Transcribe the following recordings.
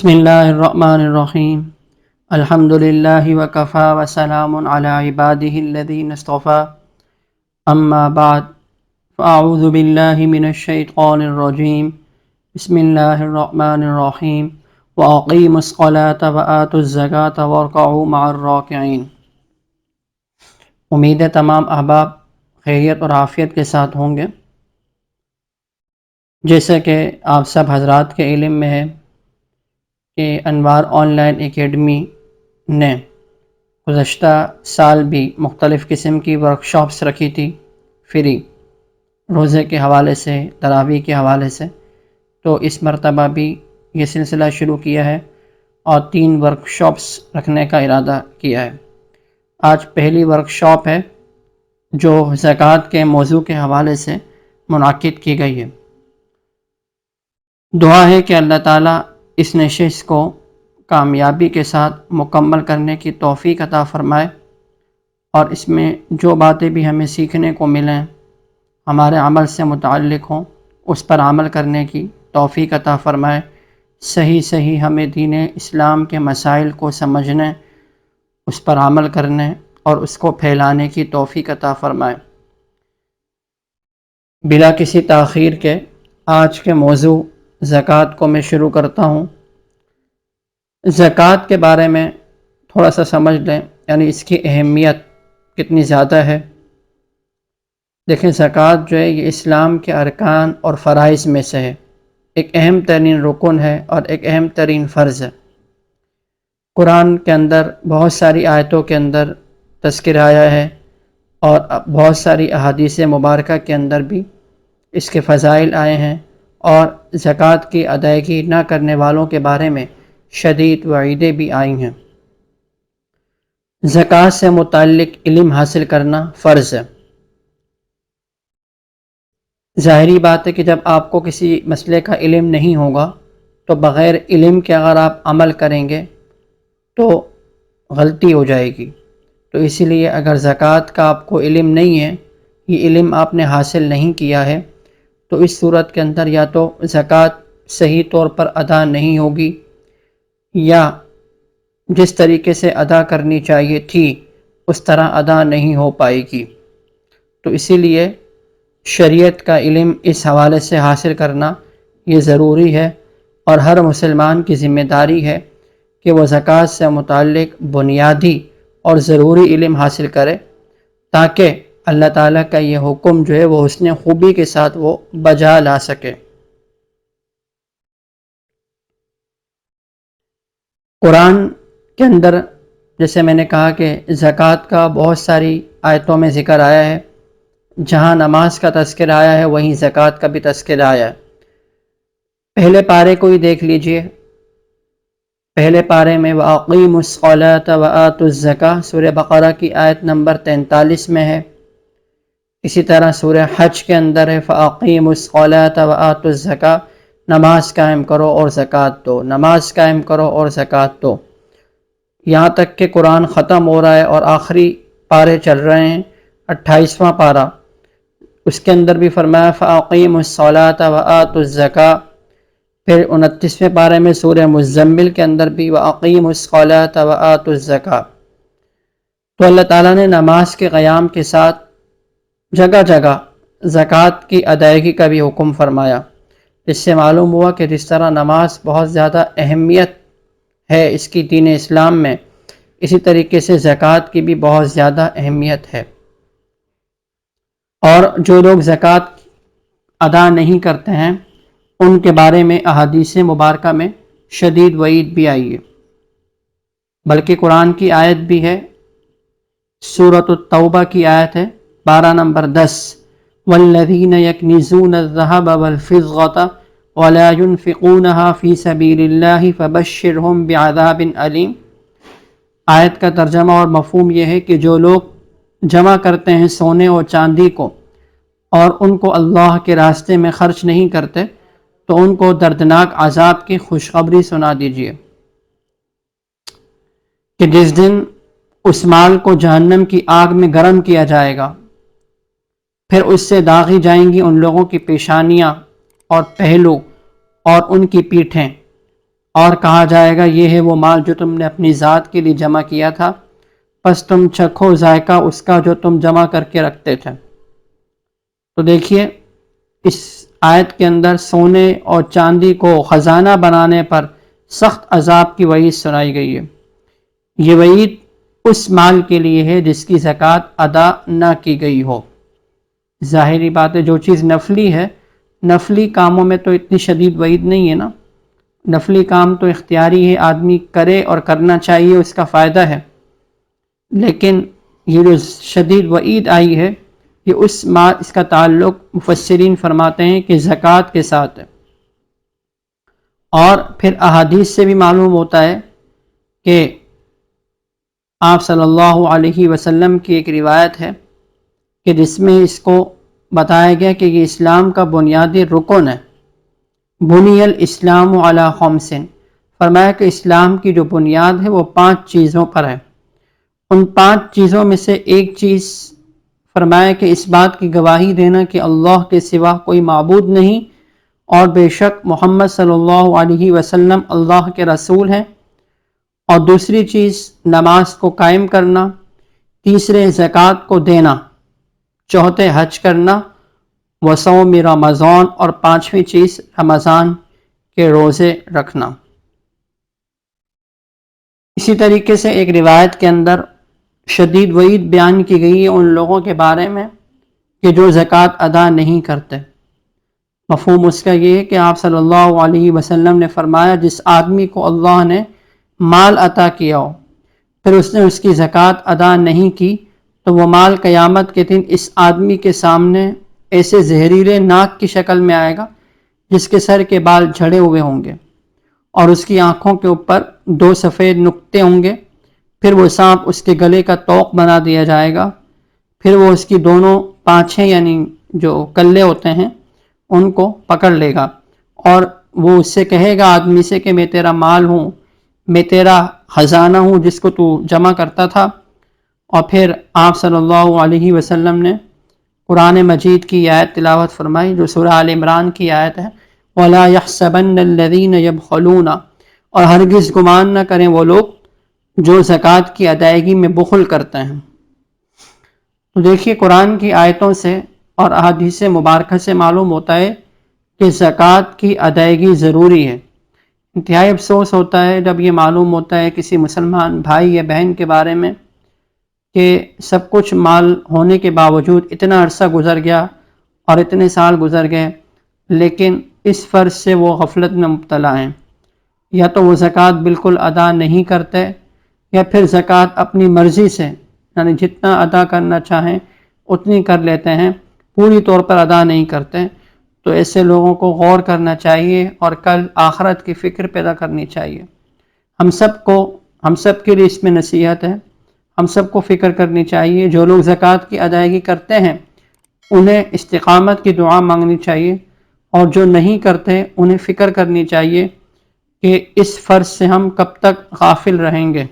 بسم اللہ الرحمن الرحیم الحمد للہ وکفا وسلام علی عبادہ الذین اصطفیٰ اما بعد فاعوذ باللہ من الشیطان الرجیم بسم اللہ الرحمن الرحیم واقیموا الصلاة وآتوا الزکاة وارکعوا مع الراکعین۔ امید ہے تمام احباب خیریت اور عافیت کے ساتھ ہوں گے۔ جیسا کہ آپ سب حضرات کے علم میں ہے کہ انوار آن لائن اکیڈمی نے گزشتہ سال بھی مختلف قسم کی ورکشاپس رکھی تھی، فری، روزے کے حوالے سے، تراویح کے حوالے سے۔ تو اس مرتبہ بھی یہ سلسلہ شروع کیا ہے اور 3 ورکشاپس رکھنے کا ارادہ کیا ہے۔ آج پہلی ورکشاپ ہے جو زکوٰۃ کے موضوع کے حوالے سے منعقد کی گئی ہے۔ دعا ہے کہ اللہ تعالیٰ اس نشست کو کامیابی کے ساتھ مکمل کرنے کی توفیق عطا فرمائے، اور اس میں جو باتیں بھی ہمیں سیکھنے کو ملیں، ہمارے عمل سے متعلق ہوں، اس پر عمل کرنے کی توفیق عطا فرمائے۔ صحیح ہمیں دین اسلام کے مسائل کو سمجھنے، اس پر عمل کرنے اور اس کو پھیلانے کی توفیق عطا فرمائے۔ بلا کسی تاخیر کے آج کے موضوع زکوٰۃ کو میں شروع کرتا ہوں۔ زکوٰۃ کے بارے میں تھوڑا سا سمجھ لیں، یعنی اس کی اہمیت کتنی زیادہ ہے۔ دیکھیں، زکوٰۃ جو ہے یہ اسلام کے ارکان اور فرائض میں سے ہے، ایک اہم ترین رکن ہے اور ایک اہم ترین فرض ہے۔ قرآن کے اندر بہت ساری آیتوں کے اندر تذکر آیا ہے، اور بہت ساری احادیث مبارکہ کے اندر بھی اس کے فضائل آئے ہیں، اور زکوٰۃ کی ادائیگی نہ کرنے والوں کے بارے میں شدید وعیدیں بھی آئی ہیں۔ زکوٰۃ سے متعلق علم حاصل کرنا فرض ہے۔ ظاہری بات ہے کہ جب آپ کو کسی مسئلے کا علم نہیں ہوگا تو بغیر علم کے اگر آپ عمل کریں گے تو غلطی ہو جائے گی۔ تو اسی لیے اگر زکوٰۃ کا آپ کو علم نہیں ہے، یہ علم آپ نے حاصل نہیں کیا ہے، تو اس صورت کے اندر یا تو زکوٰۃ صحیح طور پر ادا نہیں ہوگی، یا جس طریقے سے ادا کرنی چاہیے تھی اس طرح ادا نہیں ہو پائے گی۔ تو اسی لیے شریعت کا علم اس حوالے سے حاصل کرنا یہ ضروری ہے، اور ہر مسلمان کی ذمہ داری ہے کہ وہ زکوٰۃ سے متعلق بنیادی اور ضروری علم حاصل کرے، تاکہ اللہ تعالیٰ کا یہ حکم جو ہے وہ حسن خوبی کے ساتھ وہ بجا لا سکے۔ قرآن کے اندر جیسے میں نے کہا کہ زکوٰۃ کا بہت ساری آیتوں میں ذکر آیا ہے، جہاں نماز کا تذکر آیا ہے وہیں زکوٰۃ کا بھی تذکر آیا ہے۔ پہلے پارے کو ہی دیکھ لیجئے، پہلے پارے میں وَأَقِيمُوا الصَّلَاةَ وَآتُوا الزَّكَاةَ سورہ بقرہ کی آیت نمبر 43 میں ہے۔ اسی طرح سورہ حج کے اندر ہے فَأَقِيمُوا الصَّلَاةَ وَآتُوا الزَّكَاةَ، نماز قائم کرو اور زکوٰۃ دو، نماز قائم کرو اور زکوٰۃ دو، یہاں تک کہ قرآن ختم ہو رہا ہے اور آخری پارے چل رہے ہیں، 28واں پارہ، اس کے اندر بھی فرمایا فَأَقِيمُوا الصَّلَاةَ وَآتُوا الزَّكَاةَ۔ پھر 29ویں پارے میں سورہ مزمل کے اندر بھی وَأَقِيمُوا الصَّلَاةَ وَآتُوا الزَّكَاةَ۔ تو اللہ تعالیٰ نے نماز کے قیام کے ساتھ جگہ جگہ زکوٰۃ کی ادائیگی کا بھی حکم فرمایا۔ اس سے معلوم ہوا کہ جس طرح نماز بہت زیادہ اہمیت ہے اس کی دین اسلام میں، اسی طریقے سے زکوٰۃ کی بھی بہت زیادہ اہمیت ہے، اور جو لوگ زکوٰۃ ادا نہیں کرتے ہیں ان کے بارے میں احادیث مبارکہ میں شدید وعید بھی آئی ہے، بلکہ قرآن کی آیت بھی ہے، سورۃ التوبہ کی آیت ہے 12 نمبر 10، وَالَّذِينَ يَكْنِزُونَ الذَّهَبَ وَالْفِضَّةَ وَلَا يُنْفِقُونَهَا فِي سَبِيلِ اللَّهِ فَبَشِّرْهُمْ بِعَذَابٍ أَلِيمٍ۔ آیت کا ترجمہ اور مفہوم یہ ہے کہ جو لوگ جمع کرتے ہیں سونے اور چاندی کو اور ان کو اللہ کے راستے میں خرچ نہیں کرتے، تو ان کو دردناک عذاب کی خوشخبری سنا دیجیے کہ جس دن اس مال کو جہنم کی آگ میں گرم کیا جائے گا، پھر اس سے داغی جائیں گی ان لوگوں کی پیشانیاں اور پہلو اور ان کی پیٹھیں، اور کہا جائے گا یہ ہے وہ مال جو تم نے اپنی ذات کے لیے جمع کیا تھا، پس تم چکھو ذائقہ اس کا جو تم جمع کر کے رکھتے تھے۔ تو دیکھیے اس آیت کے اندر سونے اور چاندی کو خزانہ بنانے پر سخت عذاب کی وعید سنائی گئی ہے۔ یہ وعید اس مال کے لیے ہے جس کی زکوٰۃ ادا نہ کی گئی ہو۔ ظاہری بات ہے جو چیز نفلی ہے، نفلی کاموں میں تو اتنی شدید وعید نہیں ہے نا، نفلی کام تو اختیاری ہے، آدمی کرے اور کرنا چاہیے، اس کا فائدہ ہے، لیکن یہ جو شدید وعید آئی ہے یہ اس کا تعلق مفسرین فرماتے ہیں کہ زکوٰۃ کے ساتھ ہے۔ اور پھر احادیث سے بھی معلوم ہوتا ہے کہ آپ صلی اللہ علیہ وسلم کی ایک روایت ہے کہ جس میں اس کو بتایا گیا کہ یہ اسلام کا بنیادی رکن ہے۔ بنی الاسلام علی خمس، فرمایا کہ اسلام کی جو بنیاد ہے وہ 5 چیزوں پر ہے۔ ان 5 چیزوں میں سے ایک چیز فرمایا کہ اس بات کی گواہی دینا کہ اللہ کے سوا کوئی معبود نہیں اور بے شک محمد صلی اللہ علیہ وسلم اللہ کے رسول ہیں، اور دوسری چیز نماز کو قائم کرنا، تیسرے زکوٰۃ کو دینا، چوتھے حج کرنا، وصوم رمضان، اور 5ویں چیز رمضان کے روزے رکھنا۔ اسی طریقے سے ایک روایت کے اندر شدید وعید بیان کی گئی ہے ان لوگوں کے بارے میں کہ جو زکوٰۃ ادا نہیں کرتے۔ مفہوم اس کا یہ ہے کہ آپ صلی اللہ علیہ وسلم نے فرمایا جس آدمی کو اللہ نے مال عطا کیا ہو پھر اس نے اس کی زکوٰۃ ادا نہیں کی تو وہ مال قیامت کے دن اس آدمی کے سامنے ایسے زہریلے ناک کی شکل میں آئے گا جس کے سر کے بال جھڑے ہوئے ہوں گے اور اس کی آنکھوں کے اوپر 2 سفید نقطے ہوں گے، پھر وہ سانپ اس کے گلے کا طوق بنا دیا جائے گا، پھر وہ اس کی دونوں پانچیں یعنی جو کلے ہوتے ہیں ان کو پکڑ لے گا اور وہ اس سے کہے گا آدمی سے کہ میں تیرا مال ہوں، میں تیرا خزانہ ہوں جس کو تو جمع کرتا تھا۔ اور پھر آپ صلی اللہ علیہ وسلم نے قرآن مجید کی آیت تلاوت فرمائی جو سورہ آل عمران کی آیت ہے، وَلَا يَحْسَبَنَّ الَّذِينَ يَبْخَلُونَ، اور ہرگز گمان نہ کریں وہ لوگ جو زکوٰۃ کی ادائیگی میں بخل کرتے ہیں۔ تو دیکھیے قرآن کی آیتوں سے اور احادیث مبارکہ سے معلوم ہوتا ہے کہ زکوٰۃ کی ادائیگی ضروری ہے۔ انتہائی افسوس ہوتا ہے جب یہ معلوم ہوتا ہے کسی مسلمان بھائی یا بہن کے بارے میں کہ سب کچھ مال ہونے کے باوجود اتنا عرصہ گزر گیا اور اتنے سال گزر گئے لیکن اس فرض سے وہ غفلت میں مبتلا ہیں، یا تو وہ زکوٰۃ بالکل ادا نہیں کرتے یا پھر زکوٰۃ اپنی مرضی سے یعنی جتنا ادا کرنا چاہیں اتنی کر لیتے ہیں، پوری طور پر ادا نہیں کرتے۔ تو ایسے لوگوں کو غور کرنا چاہیے اور کل آخرت کی فکر پیدا کرنی چاہیے۔ ہم سب کے لیے اس میں نصیحت ہے، ہم سب کو فکر کرنی چاہیے، جو لوگ زکوٰۃ کی ادائیگی کرتے ہیں انہیں استقامت کی دعا مانگنی چاہیے، اور جو نہیں کرتے انہیں فکر کرنی چاہیے کہ اس فرض سے ہم کب تک غافل رہیں گے۔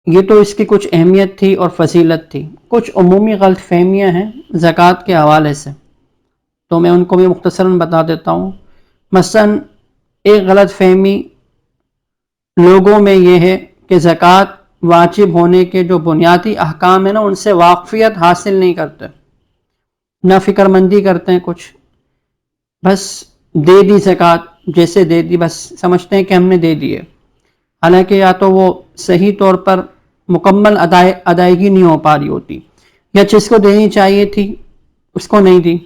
یہ تو اس کی کچھ اہمیت تھی اور فضیلت تھی۔ کچھ عمومی غلط فہمیاں ہیں زکوٰۃ کے حوالے سے، تو میں ان کو بھی مختصراً بتا دیتا ہوں۔ مثلاً ایک غلط فہمی لوگوں میں یہ ہے کہ زکوٰۃ واجب ہونے کے جو بنیادی احکام ہیں نا ان سے واقفیت حاصل نہیں کرتے، نہ فکر مندی کرتے ہیں، کچھ بس دے دی زکوٰۃ جیسے دے دی، بس سمجھتے ہیں کہ ہم نے دے دی ہے، حالانکہ یا تو وہ صحیح طور پر مکمل ادائیگی نہیں ہو پا رہی ہوتی یا جس کو دینی چاہیے تھی اس کو نہیں دی۔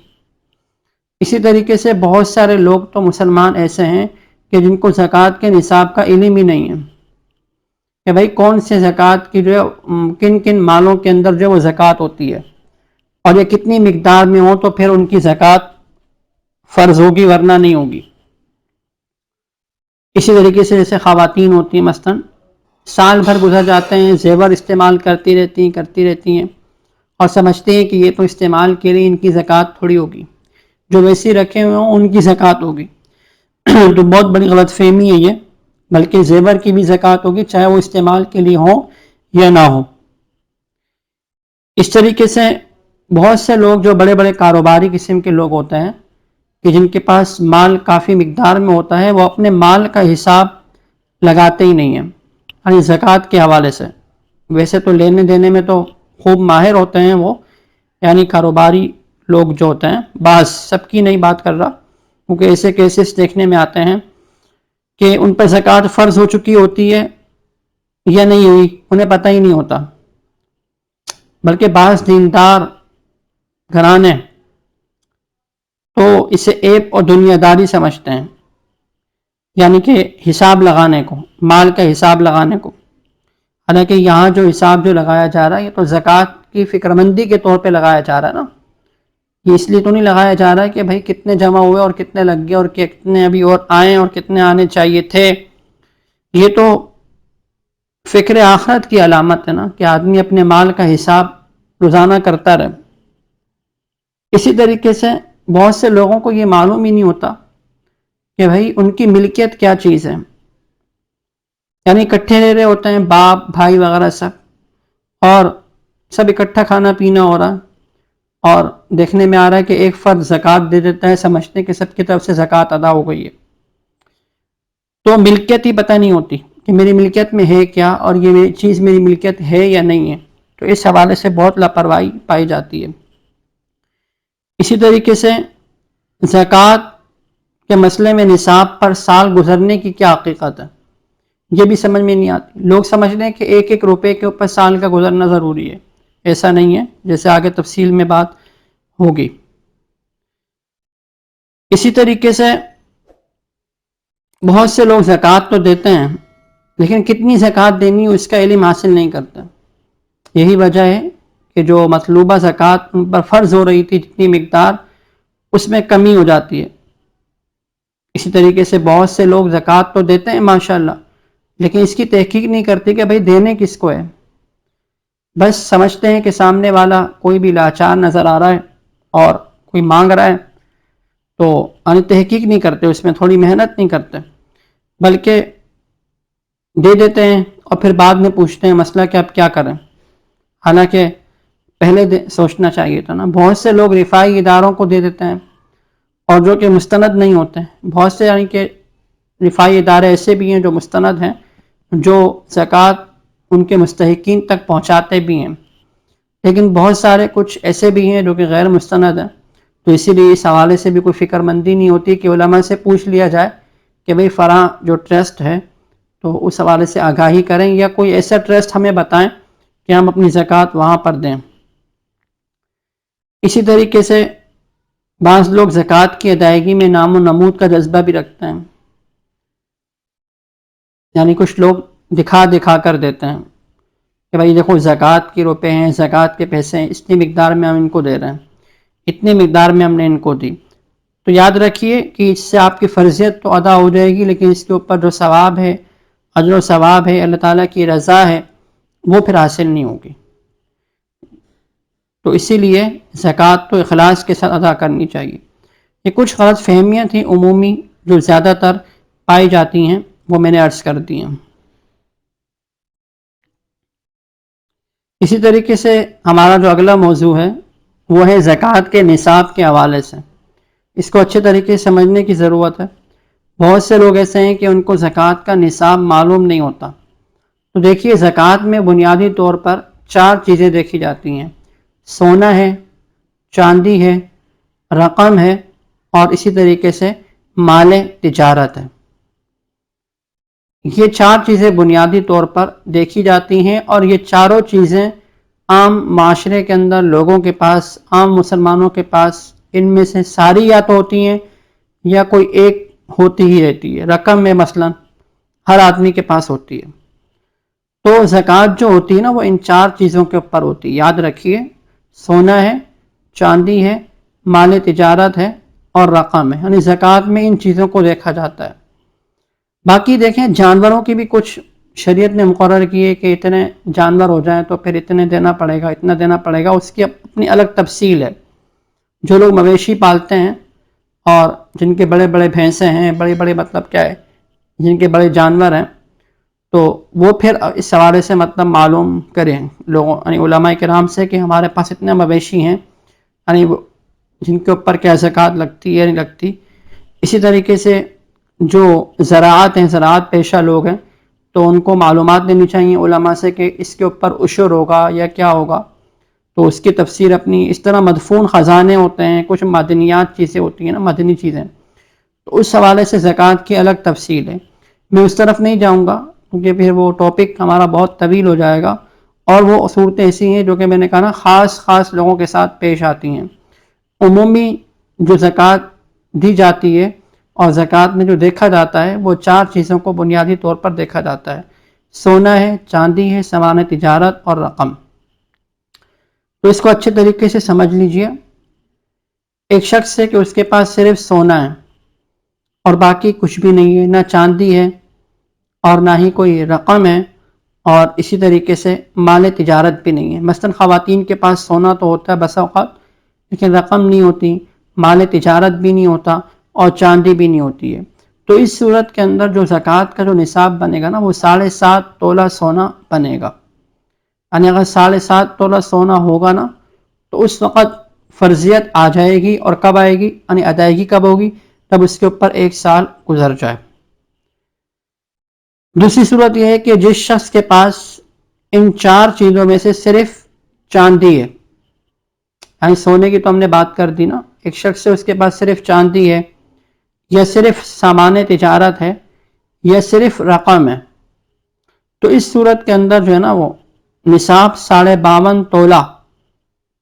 اسی طریقے سے بہت سارے لوگ تو مسلمان ایسے ہیں کہ جن کو زکوٰۃ کے نصاب کا علم ہی نہیں ہے کہ بھائی کون سے زکوٰۃ کی جو کن کن مالوں کے اندر جو وہ زکوٰۃ ہوتی ہے اور یہ کتنی مقدار میں ہو تو پھر ان کی زکوٰۃ فرض ہوگی ورنہ نہیں ہوگی۔ اسی طریقے سے جیسے خواتین ہوتی ہیں مثلاً سال بھر گزر جاتے ہیں زیور استعمال کرتی رہتی ہیں اور سمجھتے ہیں کہ یہ تو استعمال کے لیے ان کی زکوٰۃ تھوڑی ہوگی، جو ویسے رکھے ہوئے ہوں ان کی زکوٰۃ ہوگی۔ تو بہت بڑی غلط فہمی ہے یہ، بلکہ زیور کی بھی زکوٰۃ ہوگی چاہے وہ استعمال کے لیے ہو یا نہ ہو۔ اس طریقے سے بہت سے لوگ جو بڑے بڑے کاروباری قسم کے لوگ ہوتے ہیں کہ جن کے پاس مال کافی مقدار میں ہوتا ہے وہ اپنے مال کا حساب لگاتے ہی نہیں ہیں، یعنی زکوٰۃ کے حوالے سے۔ ویسے تو لینے دینے میں تو خوب ماہر ہوتے ہیں وہ، یعنی کاروباری لوگ جو ہوتے ہیں، بعض، سب کی نہیں بات کر رہا، کیونکہ ایسے کیسز دیکھنے میں آتے ہیں کہ ان پر زکوٰۃ فرض ہو چکی ہوتی ہے یا نہیں ہوئی، انہیں پتہ ہی نہیں ہوتا، بلکہ بعض دیندار گھرانے تو اسے عیب اور دنیا داری سمجھتے ہیں، یعنی کہ حساب لگانے کو، مال کا حساب لگانے کو۔ حالانکہ یہاں جو حساب جو لگایا جا رہا ہے یہ تو زکوٰۃ کی فکر مندی کے طور پہ لگایا جا رہا ہے نا، یہ اس لیے تو نہیں لگایا جا رہا کہ بھائی کتنے جمع ہوئے اور کتنے لگ گئے اور کتنے ابھی اور آئیں اور کتنے آنے چاہیے تھے۔ یہ تو فکر آخرت کی علامت ہے نا، کہ آدمی اپنے مال کا حساب روزانہ کرتا رہے۔ اسی طریقے سے بہت سے لوگوں کو یہ معلوم ہی نہیں ہوتا کہ بھائی ان کی ملکیت کیا چیز ہے، یعنی اکٹھے رہ رہے ہوتے ہیں، باپ بھائی وغیرہ سب، اور سب اکٹھا کھانا پینا ہو رہا، اور دیکھنے میں آ رہا ہے کہ ایک فرد زکوٰۃ دے دیتا ہے، سمجھتے ہیں کہ سب کی طرف سے زکوٰۃ ادا ہو گئی ہے، تو ملکیت ہی پتہ نہیں ہوتی کہ میری ملکیت میں ہے کیا اور یہ چیز میری ملکیت ہے یا نہیں ہے، تو اس حوالے سے بہت لاپرواہی پائی جاتی ہے۔ اسی طریقے سے زکوٰۃ کے مسئلے میں نصاب پر سال گزرنے کی کیا حقیقت ہے، یہ بھی سمجھ میں نہیں آتی۔ لوگ سمجھتے ہیں کہ ایک ایک روپے کے اوپر سال کا گزرنا ضروری ہے، ایسا نہیں ہے، جیسے آگے تفصیل میں بات ہوگی۔ اسی طریقے سے بہت سے لوگ زکوٰۃ تو دیتے ہیں لیکن کتنی زکوٰۃ دینی ہو اس کا علم حاصل نہیں کرتے۔ یہی وجہ ہے کہ جو مطلوبہ زکوٰۃ ان پر فرض ہو رہی تھی جتنی مقدار، اس میں کمی ہو جاتی ہے۔ اسی طریقے سے بہت سے لوگ زکوٰۃ تو دیتے ہیں ماشاءاللہ، لیکن اس کی تحقیق نہیں کرتے کہ بھائی دینے کس کو ہے، بس سمجھتے ہیں کہ سامنے والا کوئی بھی لاچار نظر آ رہا ہے اور کوئی مانگ رہا ہے، تو تحقیق نہیں کرتے، اس میں تھوڑی محنت نہیں کرتے، بلکہ دے دیتے ہیں اور پھر بعد میں پوچھتے ہیں مسئلہ کہ اب کیا کریں، حالانکہ پہلے سوچنا چاہیے تھا نا۔ بہت سے لوگ رفاعی اداروں کو دے دیتے ہیں اور جو کہ مستند نہیں ہوتے ہیں، بہت سے یعنی کہ رفاعی ادارے ایسے بھی ہیں جو مستند ہیں، جو زکوٰۃ ان کے مستحقین تک پہنچاتے بھی ہیں، لیکن بہت سارے کچھ ایسے بھی ہیں جو کہ غیر مستند ہیں، تو اسی لیے اس حوالے سے بھی کوئی فکر مندی نہیں ہوتی کہ علماء سے پوچھ لیا جائے کہ بھئی فلاں جو ٹرسٹ ہے تو اس حوالے سے آگاہی کریں، یا کوئی ایسا ٹرسٹ ہمیں بتائیں کہ ہم اپنی زکوٰۃ وہاں پر دیں۔ اسی طریقے سے بعض لوگ زکوٰۃ کی ادائیگی میں نام و نمود کا جذبہ بھی رکھتے ہیں، یعنی کچھ لوگ دکھا دکھا کر دیتے ہیں کہ بھائی دیکھو زکوٰۃ کے روپے ہیں، زکوٰۃ کے پیسے ہیں، اتنی مقدار میں ہم ان کو دے رہے ہیں، اتنی مقدار میں ہم نے ان کو دی، تو یاد رکھیے کہ اس سے آپ کی فرضیت تو ادا ہو جائے گی، لیکن اس کے اوپر جو ثواب ہے، اجر و ثواب ہے، اللہ تعالیٰ کی رضا ہے، وہ پھر حاصل نہیں ہوگی۔ تو اسی لیے زکوٰۃ تو اخلاص کے ساتھ ادا کرنی چاہیے۔ یہ کچھ غلط فہمیاں تھیں عمومی جو زیادہ تر پائی جاتی ہیں، وہ میں نے عرض کر دی ہیں۔ اسی طریقے سے ہمارا جو اگلا موضوع ہے وہ ہے زکوٰۃ کے نصاب کے حوالے سے۔ اس کو اچھے طریقے سے سمجھنے کی ضرورت ہے۔ بہت سے لوگ ایسے ہیں کہ ان کو زکوٰۃ کا نصاب معلوم نہیں ہوتا۔ تو دیکھیے زکوٰۃ میں بنیادی طور پر 4 چیزیں دیکھی جاتی ہیں: سونا ہے، چاندی ہے، رقم ہے، اور اسی طریقے سے مال تجارت ہے۔ یہ 4 چیزیں بنیادی طور پر دیکھی جاتی ہیں، اور یہ چاروں چیزیں عام معاشرے کے اندر لوگوں کے پاس، عام مسلمانوں کے پاس، ان میں سے ساری یا تو ہوتی ہیں یا کوئی ایک ہوتی ہی رہتی ہے۔ رقم میں مثلا ہر آدمی کے پاس ہوتی ہے، تو زکوٰۃ جو ہوتی ہے نا وہ ان 4 چیزوں کے اوپر ہوتی ہے۔ یاد رکھیے، سونا ہے، چاندی ہے، مال تجارت ہے، اور رقم ہے، یعنی زکوٰۃ میں ان چیزوں کو دیکھا جاتا ہے۔ باقی دیکھیں جانوروں کی بھی کچھ شریعت نے مقرر کیے کہ اتنے جانور ہو جائیں تو پھر اتنے دینا پڑے گا، اتنا دینا پڑے گا، اس کی اپنی الگ تفصیل ہے۔ جو لوگ مویشی پالتے ہیں اور جن کے بڑے بڑے بھینسیں ہیں، بڑے بڑے مطلب کیا ہے، جن کے بڑے جانور ہیں، تو وہ پھر اس حوالے سے مطلب معلوم کریں لوگوں، یعنی علماء کرام سے کہ ہمارے پاس اتنے مویشی ہیں، یعنی جن کے اوپر کیا زکوٰۃ لگتی ہے یا نہیں لگتی. اسی طریقے سے جو زراعت ہیں، زراعت پیشہ لوگ ہیں، تو ان کو معلومات لینی چاہیے علماء سے کہ اس کے اوپر عشر ہوگا یا کیا ہوگا. تو اس کی تفسیر اپنی اس طرح مدفون خزانے ہوتے ہیں، کچھ معدنیات چیزیں ہوتی ہیں نا، مدنی چیزیں، تو اس حوالے سے زکوٰۃ کی الگ تفصیل ہے. میں اس طرف نہیں جاؤں گا کیونکہ پھر وہ ٹاپک ہمارا بہت طویل ہو جائے گا، اور وہ صورتیں ایسی ہیں جو کہ میں نے کہا نا خاص لوگوں کے ساتھ پیش آتی ہیں. عمومی جو زکوٰۃ دی جاتی ہے اور زکوٰۃ میں جو دیکھا جاتا ہے وہ 4 چیزوں کو بنیادی طور پر دیکھا جاتا ہے. سونا ہے، چاندی ہے، سامان تجارت اور رقم. تو اس کو اچھے طریقے سے سمجھ لیجئے. ایک شخص ہے کہ اس کے پاس صرف سونا ہے اور باقی کچھ بھی نہیں ہے، نہ چاندی ہے اور نہ ہی کوئی رقم ہے، اور اسی طریقے سے مال تجارت بھی نہیں ہے. مثلا خواتین کے پاس سونا تو ہوتا ہے بسا اوقات، لیکن رقم نہیں ہوتی، مال تجارت بھی نہیں ہوتا اور چاندی بھی نہیں ہوتی ہے. تو اس صورت کے اندر جو زکوٰۃ کا جو نصاب بنے گا نا وہ 7.5 تولہ سونا بنے گا. یعنی اگر 7.5 تولہ سونا ہوگا نا تو اس وقت فرضیت آ جائے گی. اور کب آئے گی؟ یعنی ادائیگی کب ہوگی؟ تب اس کے اوپر 1 سال گزر جائے. دوسری صورت یہ ہے کہ جس شخص کے پاس ان 4 چیزوں میں سے صرف چاندی ہے، یعنی سونے کی تو ہم نے بات کر دی نا، ایک شخص ہے اس کے پاس صرف چاندی ہے یا صرف سامان تجارت ہے یا صرف رقم ہے، تو اس صورت کے اندر جو ہے نا وہ نصاب 52.5 تولہ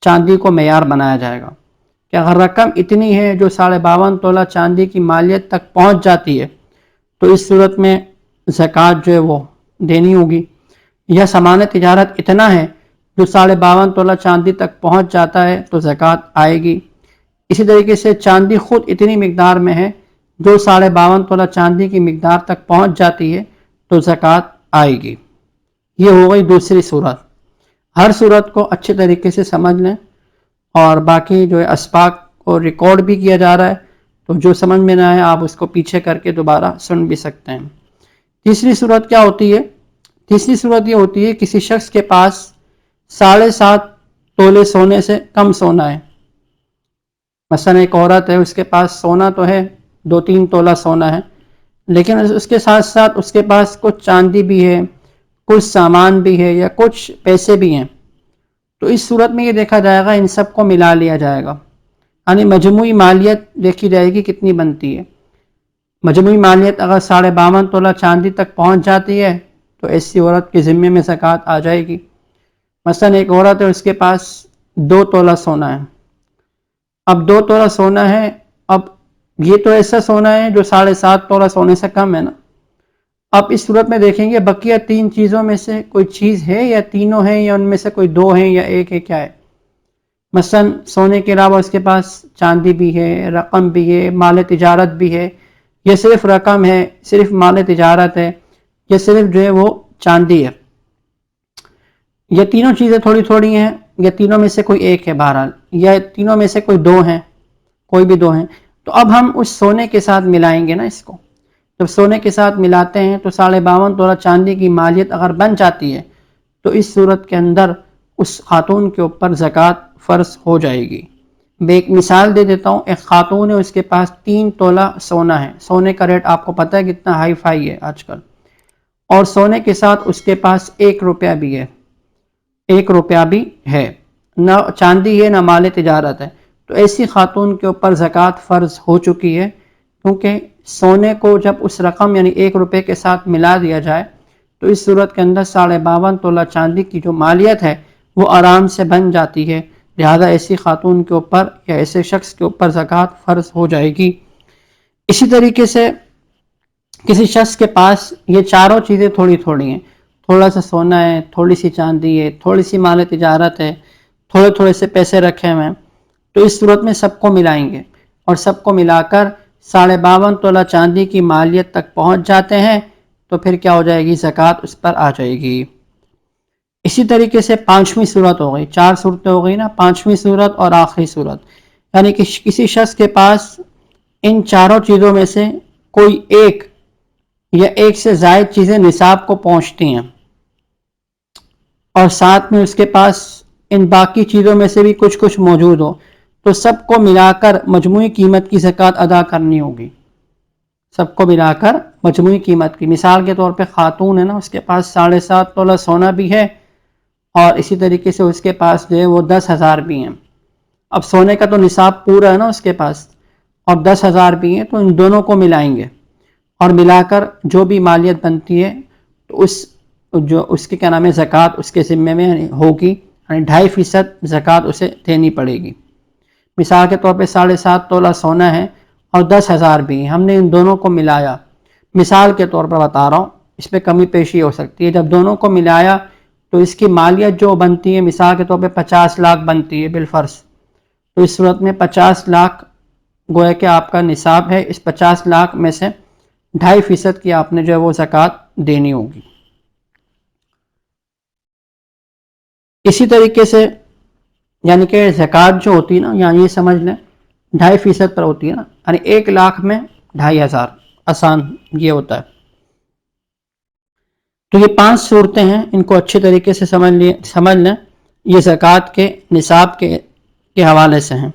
چاندی کو معیار بنایا جائے گا. کہ اگر رقم اتنی ہے جو 52.5 تولہ چاندی کی مالیت تک پہنچ جاتی ہے تو اس صورت میں زکوٰۃ جو ہے وہ دینی ہوگی. یا سامان تجارت اتنا ہے جو 52.5 تولہ چاندی تک پہنچ جاتا ہے تو زکوٰۃ آئے گی. اسی طریقے سے چاندی خود اتنی مقدار میں ہے جو 52.5 تولہ چاندی کی مقدار تک پہنچ جاتی ہے تو زکوٰۃ آئے گی. یہ ہو گئی دوسری صورت. ہر صورت کو اچھے طریقے سے سمجھ لیں، اور باقی جو ہے اسباق کو ریکارڈ بھی کیا جا رہا ہے، تو جو سمجھ میں نہ آئے آپ اس کو پیچھے کر کے دوبارہ سن بھی سکتے ہیں. تیسری صورت کیا ہوتی ہے؟ تیسری صورت یہ ہوتی ہے کسی شخص کے پاس 7.5 تولے سونے سے کم سونا ہے. مثلا ایک عورت ہے، اس کے پاس سونا تو ہے 2-3 تولہ سونا ہے، لیکن اس کے ساتھ ساتھ اس کے پاس کچھ چاندی بھی ہے، کچھ سامان بھی ہے یا کچھ پیسے بھی ہیں. تو اس صورت میں یہ دیکھا جائے گا، ان سب کو ملا لیا جائے گا، یعنی مجموعی مالیت دیکھی جائے گی کتنی بنتی ہے. مجموعی مالیت اگر 52.5 تولہ چاندی تک پہنچ جاتی ہے تو ایسی عورت کے ذمے میں زکوٰۃ آ جائے گی. مثلا ایک عورت ہے، اس کے پاس 2 تولہ سونا ہے. اب 2 تولہ سونا ہے، اب یہ تو ایسا سونا ہے جو 7.5 تولہ سونے سے کم ہے نا. اب اس صورت میں دیکھیں گے بقیہ 3 چیزوں میں سے کوئی چیز ہے یا تینوں ہیں یا ان میں سے کوئی 2 ہیں یا 1 ہے، کیا ہے. مثلا سونے کے علاوہ اس کے پاس چاندی بھی ہے، رقم بھی ہے، مال تجارت بھی ہے، یا صرف رقم ہے، صرف مال تجارت ہے، یا صرف جو ہے وہ چاندی ہے. یا تینوں چیزیں تھوڑی تھوڑی ہیں، یا تینوں میں سے کوئی 1 ہے بہرحال، یا تینوں میں سے کوئی 2 ہیں، کوئی بھی 2 ہیں. تو اب ہم اس سونے کے ساتھ ملائیں گے نا اس کو. جب سونے کے ساتھ ملاتے ہیں تو 52.5 تولہ چاندی کی مالیت اگر بن جاتی ہے تو اس صورت کے اندر اس خاتون کے اوپر زکوٰۃ فرض ہو جائے گی. میں ایک مثال دے دیتا ہوں. ایک خاتون ہے، اس کے پاس 3 تولہ سونا ہے. سونے کا ریٹ آپ کو پتہ ہے کتنا ہائی فائی ہے آج کل، اور سونے کے ساتھ اس کے پاس 1 روپیہ بھی ہے، 1 روپیہ بھی ہے، نہ چاندی ہے نہ مال تجارت ہے. تو ایسی خاتون کے اوپر زکوٰۃ فرض ہو چکی ہے، کیونکہ سونے کو جب اس رقم یعنی 1 روپے کے ساتھ ملا دیا جائے تو اس صورت کے اندر 52.5 تولہ چاندی کی جو مالیت ہے وہ آرام سے بن جاتی ہے. لہذا ایسی خاتون کے اوپر یا ایسے شخص کے اوپر زکوٰۃ فرض ہو جائے گی. اسی طریقے سے کسی شخص کے پاس یہ چاروں چیزیں تھوڑی تھوڑی ہیں، تھوڑا سا سونا ہے، تھوڑی سی چاندی ہے، تھوڑی سی مال تجارت ہے، تھوڑے تھوڑے سے پیسے رکھے ہوئے ہیں، تو اس صورت میں سب کو ملائیں گے اور سب کو ملا کر 52.5 تولہ چاندی کی مالیت تک پہنچ جاتے ہیں تو پھر کیا ہو جائے گی؟ زکوٰۃ اس پر آ جائے گی. اسی طریقے سے 5ویں صورت ہو گئی، 4 صورتیں ہو گئی نا. 5ویں صورت اور آخری صورت، یعنی کہ کسی شخص کے پاس ان چاروں چیزوں میں سے کوئی 1 یا 1 سے زائد چیزیں نصاب کو پہنچتی ہیں، اور ساتھ میں اس کے پاس ان باقی چیزوں میں سے بھی کچھ موجود ہو. تو سب کو ملا کر مجموعی قیمت کی زکوٰۃ ادا کرنی ہوگی. سب کو ملا کر مجموعی قیمت کی. مثال کے طور پہ خاتون ہے نا، اس کے پاس 7.5 تولہ سونا بھی ہے اور اسی طریقے سے اس کے پاس جو ہے وہ 10,000 بھی ہیں. اب سونے کا تو نصاب پورا ہے نا اس کے پاس، اور 10,000 بھی ہیں، تو ان دونوں کو ملائیں گے اور ملا کر جو بھی مالیت بنتی ہے تو اس کے کیا نام ہے زکوٰۃ اس کے ذمے میں ہوگی، یعنی 2.5% زکوٰۃ اسے دینی پڑے گی. مثال کے طور پہ 7.5 تولہ سونا ہے اور 10,000 بھی ہیں، ہم نے ان دونوں کو ملایا. مثال کے طور پر بتا رہا ہوں، اس پہ کمی پیشی ہو سکتی ہے. جب دونوں کو ملایا تو اس کی مالیت جو بنتی ہے مثال کے طور پہ 50 لاکھ بنتی ہے بالفرض، تو اس صورت میں 50 لاکھ گویا کہ آپ کا نصاب ہے. اس 50 لاکھ میں سے 2.5% کی آپ نے جو ہے وہ زکوٰۃ دینی ہوگی. اسی طریقے سے یعنی کہ زکوٰۃ جو ہوتی ہے نا، یعنی یہ سمجھ لیں 2.5% پر ہوتی ہے نا، یعنی 1 لاکھ میں 2,500. آسان یہ ہوتا ہے. تو یہ 5 صورتیں ہیں، ان کو اچھے طریقے سے سمجھ لیں. یہ زکوٰۃ کے نصاب کے حوالے سے ہیں.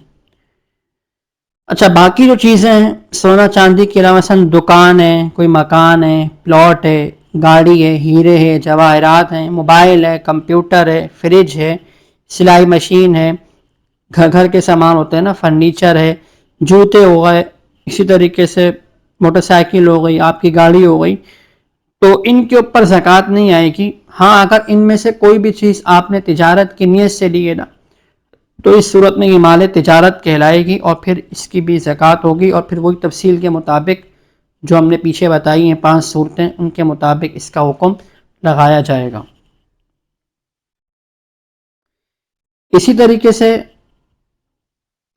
اچھا، باقی جو چیزیں ہیں سونا چاندی کے علاوہ مثلا دکان ہے، کوئی مکان ہے، پلاٹ ہے، گاڑی ہے، ہیرے ہے، جواہرات ہیں، موبائل ہے، کمپیوٹر ہے، فریج ہے، سلائی مشین ہے، گھر کے سامان ہوتے ہیں نا، فرنیچر ہے، جوتے ہو گئے، اسی طریقے سے موٹر سائیکل ہو گئی، آپ کی گاڑی ہو گئی، تو ان کے اوپر زکوٰۃ نہیں آئے گی. ہاں اگر ان میں سے کوئی بھی چیز آپ نے تجارت کی نیت سے لی ہے نا، تو اس صورت میں یہ مال تجارت کہلائے گی اور پھر اس کی بھی زکوٰۃ ہوگی، اور پھر وہی تفصیل کے مطابق جو ہم نے پیچھے بتائی ہیں 5 صورتیں، ان کے مطابق اس کا حکم لگایا جائے گا. اسی طریقے سے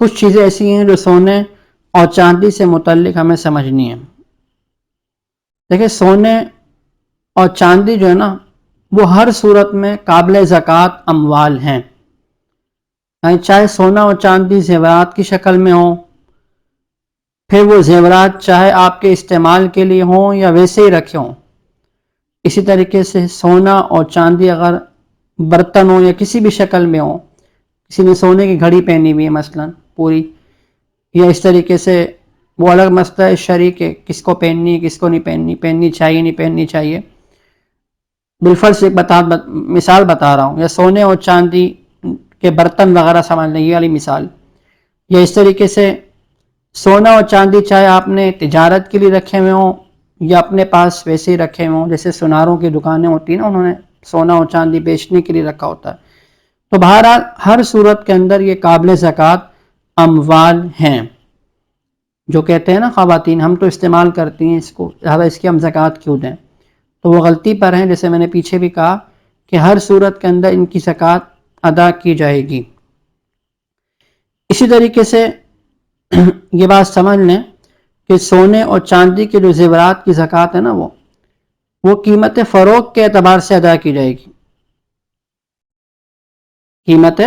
کچھ چیزیں ایسی ہیں جو سونے اور چاندی سے متعلق ہمیں سمجھنی ہے. دیکھیں، سونے اور چاندی جو ہے نا، وہ ہر صورت میں قابل زکوٰۃ اموال ہیں. یعنی چاہے سونا اور چاندی زیورات کی شکل میں ہوں، پھر وہ زیورات چاہے آپ کے استعمال کے لیے ہوں یا ویسے ہی رکھے ہوں. اسی طریقے سے سونا اور چاندی اگر برتن ہوں یا کسی بھی شکل میں ہوں، کسی نے سونے کی گھڑی پہنی ہوئی ہے مثلا پوری، یا اس طریقے سے وہ الگ مسئلہ ہے شرعی کہ کس کو پہننی، کس کو نہیں پہننی چاہیے، نہیں پہننی چاہیے. بالفرض ایک مثال بتا رہا ہوں، یا سونے اور چاندی کے برتن وغیرہ سمجھ لیں، یہ والی مثال. یا اس طریقے سے سونا اور چاندی چاہے آپ نے تجارت کے لیے رکھے ہوئے ہوں یا اپنے پاس ویسے ہی رکھے ہوئے ہوں، جیسے سوناروں کی دکانیں ہوتی ہیں نا، انہوں نے سونا اور چاندی بیچنے کے لیے رکھا ہوتا ہے. تو بہرحال ہر صورت کے اندر یہ قابل زکوٰۃ اموال ہیں. جو کہتے ہیں نا خواتین ہم تو استعمال کرتی ہیں اس کو، لہٰذا اس کی ہم زکوٰۃ کیوں دیں، تو وہ غلطی پر ہیں. جیسے میں نے پیچھے بھی کہا کہ ہر صورت کے اندر ان کی زکوٰۃ ادا کی جائے گی. اسی طریقے سے یہ بات سمجھ لیں کہ سونے اور چاندی کے جو زیورات کی زکوٰۃ ہے نا، وہ قیمت فروخت کے اعتبار سے ادا کی جائے گی. قیمت